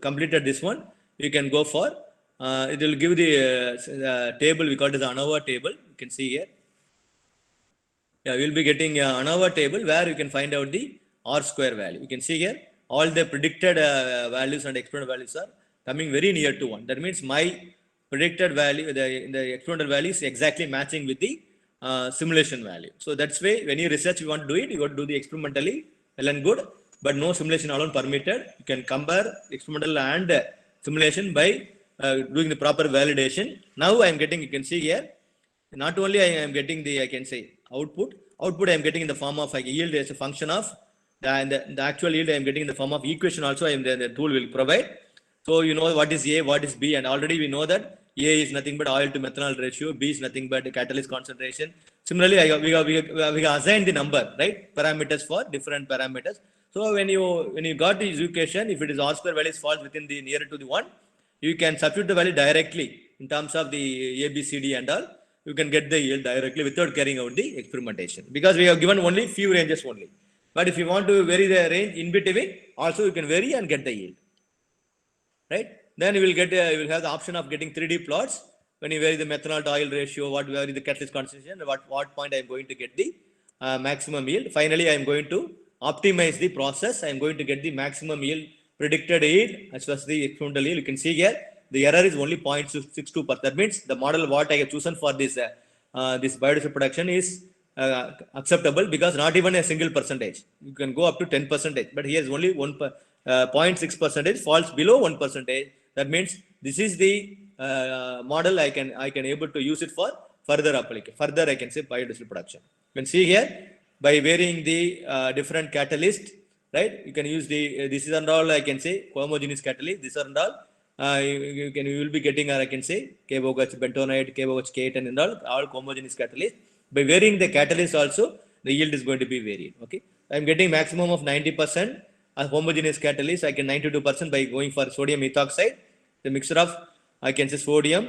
completed this one, you can go for it will give the table, we call it as ANOVA table. You can see here. Yeah, we will be getting ANOVA table where you can find out the R square value. You can see here all the predicted values and experimental values are coming very near to 1. That means my predicted value, the experimental value is exactly matching with the simulation value. So that's why when you research, you want to do it, you want to do the experimentally, well and good, but no simulation alone permitted. You can compare experimental and simulation by doing the proper validation. Now I am getting, you can see here, not only I am getting the, I can say, output I am getting in the form of like yield as a function of the actual yield I am getting in the form of equation also. The tool will provide. So you know what is A, what is B, and already we know that A is nothing but oil to methanol ratio, B is nothing but catalyst concentration. Similarly, we assigned the number, right? Parameters for different parameters. So when you got this equation, if it is R square values falls within the nearer to the 1, you can substitute the value directly in terms of the A, B, C, D and all. You can get the yield directly without carrying out the experimentation, because we have given only few ranges only. But if you want to vary the range in between, also you can vary and get the yield. Right? Then you will get you will have the option of getting 3D plots when you vary the methanol to oil ratio, what vary the catalyst concentration, what point I am going to get the maximum yield. Finally, I am going to optimize the process. I am going to get the maximum yield, predicted yield as well as the experimental yield. You can see here the error is only 0.62%. That means the model what I have chosen for this this biodiesel production is acceptable, because not even a single percentage. You can go up to 10%, but here is only 0.6% falls below 1%. That means this is the model I can able to use it for further application. Further, I can say biodiesel production. You can see here by varying the different catalyst, right? You can use the this is and all I can say homogeneous catalyst. This and all you will be getting, or I can say KOH bentonite, KOH K10 and all homogeneous catalyst. By varying the catalyst also, the yield is going to be varied. Okay, I am getting maximum of 90% as homogeneous catalyst. I can 92% by going for sodium ethoxide, the mixture of I can say sodium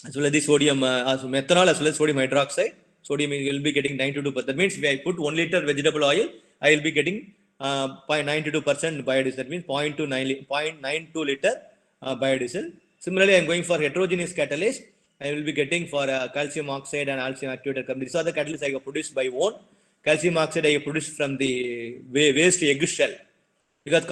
as well as the sodium methanol as well as sodium hydroxide. Sodium will be getting 92%. That means if I put 1 liter vegetable oil, I will be getting 0.92% biodiesel. That means 0.92 liter biodiesel. Similarly, I am going for heterogeneous catalyst. I will be getting for calcium oxide and calcium activated carbon. These are the catalysts I have produced by own. Calcium oxide I have produced from the waste egg shell, because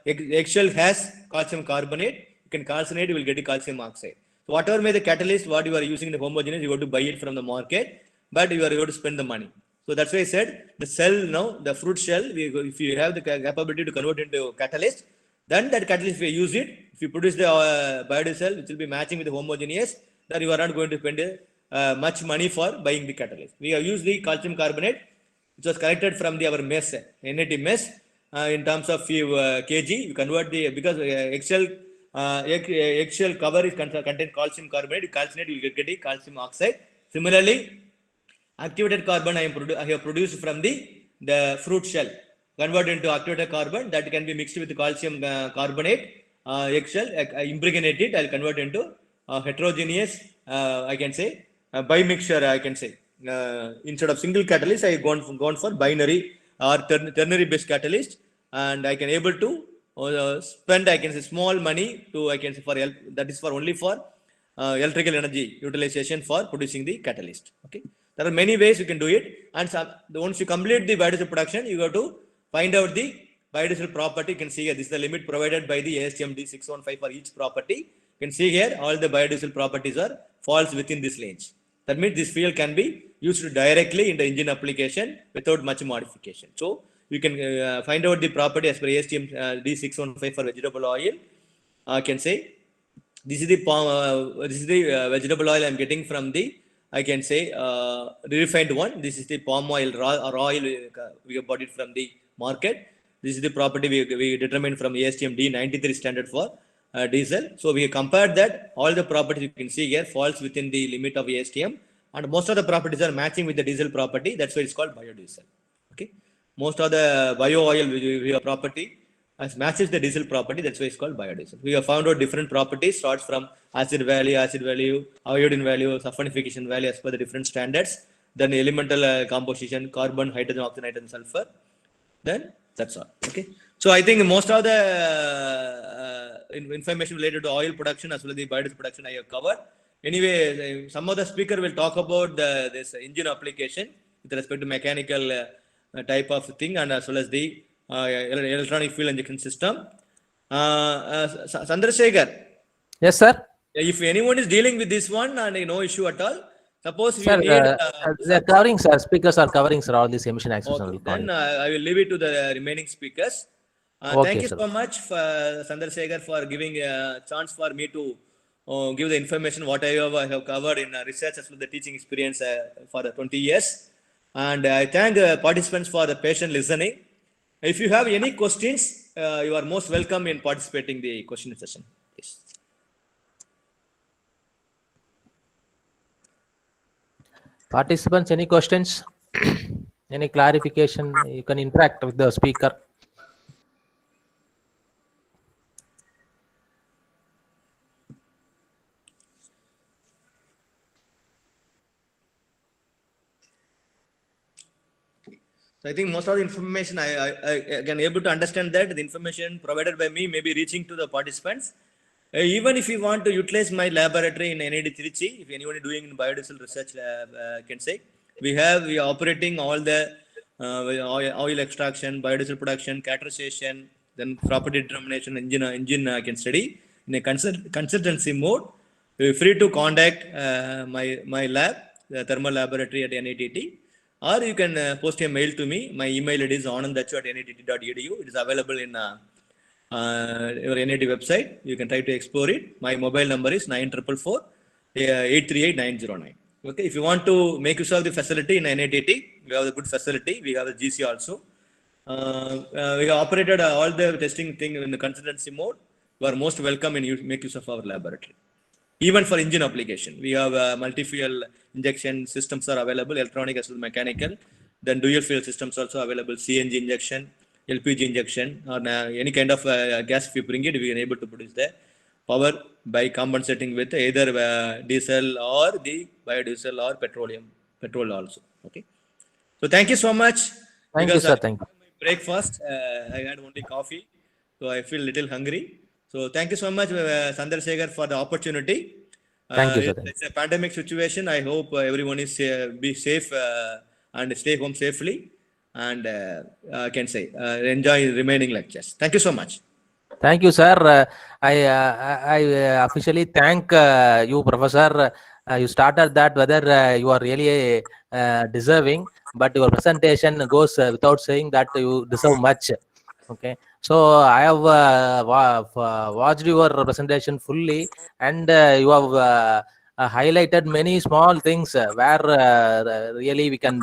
egg shell has calcium carbonate. You can calcinate, you will get calcium oxide. So whatever may the catalyst, what you are using in the homogeneous, you have to buy it from the market, but you are going to spend the money. So that's why I said the cell now, the fruit shell, if you have the capability to convert into catalyst, then that catalyst, if you use it, if you produce the biodiesel, which will be matching with the homogeneous, then you are not going to spend much money for buying the catalyst. We have used the calcium carbonate, which was collected from our mess, NAT mess, in terms of few kg. You convert the, because eggshell cover is contain calcium carbonate. You calcinate, you will get the calcium oxide. Similarly, activated carbon I have produced from the fruit shell, convert into activated carbon that can be mixed with calcium carbonate, eggshell, impregnate it, I'll convert into heterogeneous, I can say bimixture, I can say. Instead of single catalyst, I have gone for binary or ternary based catalyst, and I can able to spend, I can say, small money to, I can say, for that is for only for electrical energy utilization for producing the catalyst. Okay, there are many ways you can do it, and once you complete the biodiesel production, you have to find out the biodiesel property. You can see here, this is the limit provided by the ASTM D615 for each property. You can see here all the biodiesel properties are falls within this range. That means this fuel can be used directly in the engine application without much modification. So you can find out the property as per ASTM D615 for vegetable oil. I can say this is the vegetable oil I am getting from the, I can say, refined one. This is the palm oil, raw oil we have bought it from the market. This is the property we determined from ASTM D93 standard for diesel. So we compared that. All the properties you can see here falls within the limit of ASTM, and most of the properties are matching with the diesel property. That's why it's called biodiesel. Okay, most of the bio oil we have property as matches the diesel property. That's why it's called biodiesel. We have found out different properties, starts from acid value, iodine value, sulfonification value as per the different standards. Then elemental composition, carbon, hydrogen, oxygen, nitrogen, sulfur. Then that's all. Okay. So I think most of the information related to oil production as well as the biodiesel production I have covered. Anyway, some of the speaker will talk about this engine application with respect to mechanical type of thing, and as well as the electronic fuel injection system. Chandrasekhar. Yes, sir. If anyone is dealing with this one and no issue at all, suppose we Sir, need. they are covering, sir. Speakers are covering, sir, all these emission access. Okay, then I will leave it to the remaining speakers. Okay, thank you sir. so much, Chandrasekhar, for giving a chance for me to give the information what I have covered in research as well as the teaching experience for the 20 years. And I thank participants for the patient listening. If you have any questions, you are most welcome in participating the question session. Yes. Participants, any questions? Any clarification? You can interact with the speaker. So I think most of the information I can able to understand that the information provided by me may be reaching to the participants. Even if you want to utilize my laboratory in NID Trichy, if anyone is doing in biodiesel research lab, can say we are operating all the oil extraction, biodiesel production, characterization, then property determination, engine I can study. in a consultancy mode, you're free to contact my lab, the thermal laboratory at NITT, or you can post a mail to me. My email ID is anandachu@nitt.edu. It is available in your NIT website. You can try to explore it. My mobile number is 9444 838 909. Okay, if you want to make use of the facility in NITT, we have a good facility. We have a GC also. We have operated all the testing thing in the consultancy mode. You are most welcome and you make use of our laboratory. Even for engine application, we have multi-fuel injection systems are available, electronic as well as mechanical. Then dual fuel systems also available, CNG injection, LPG injection, or any kind of gas. If you bring it, we are able to produce the power by compensating with either diesel or the biodiesel or petrol also. Okay. So thank you so much. Thank you, sir. Thank you. Breakfast, I had only coffee, so I feel little hungry. So thank you so much, Chandrasekhar, for the opportunity. Thank you, sir. It's a pandemic situation. I hope everyone is be safe and stay home safely. And I can say enjoy remaining lectures. Thank you so much. Thank you, sir. I officially thank you, Professor. You started that whether you are really deserving, but your presentation goes without saying that you deserve much. Okay, so I have watched your presentation fully, and you have highlighted many small things where really we can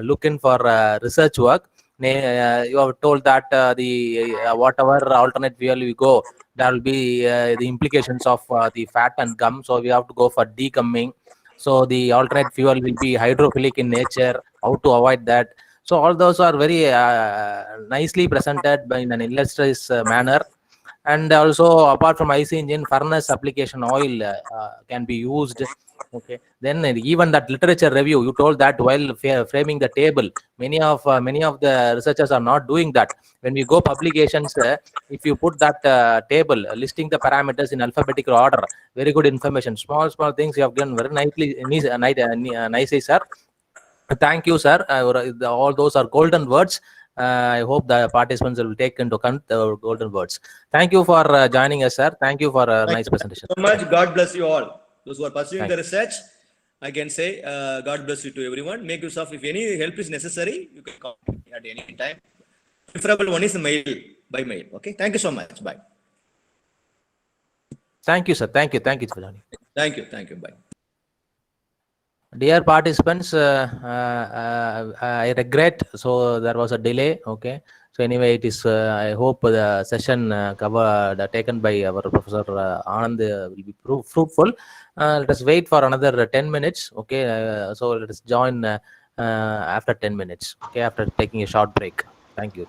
look in for research work. You have told that the whatever alternate fuel we go, there will be the implications of the fat and gum. So we have to go for degumming. So the alternate fuel will be hydrophilic in nature. How to avoid that? So all those are very nicely presented in an illustrious manner. And also, apart from IC engine, furnace application oil can be used. Okay. Then even that literature review, you told that while framing the table, many of the researchers are not doing that. When we go publications, if you put that table listing the parameters in alphabetical order, very good information. Small things you have done very nicely, sir. Thank you, sir. All those are golden words. I hope the participants will take into account the golden words. Thank you for joining us, sir. Thank you for a nice presentation. So much. God bless you all. Those who are pursuing the research, I can say God bless you to everyone. Make use of, if any help is necessary, you can contact me at any time. Preferable one is by mail. Okay. Thank you so much. Bye. Thank you, sir. Thank you for joining. Thank you. Bye. Dear participants, I regret, so there was a delay. Okay, so anyway, it is. I hope the session taken by our Professor Anand will be fruitful. Let us wait for another 10 minutes. Okay, so let us join after 10 minutes. Okay, after taking a short break. Thank you.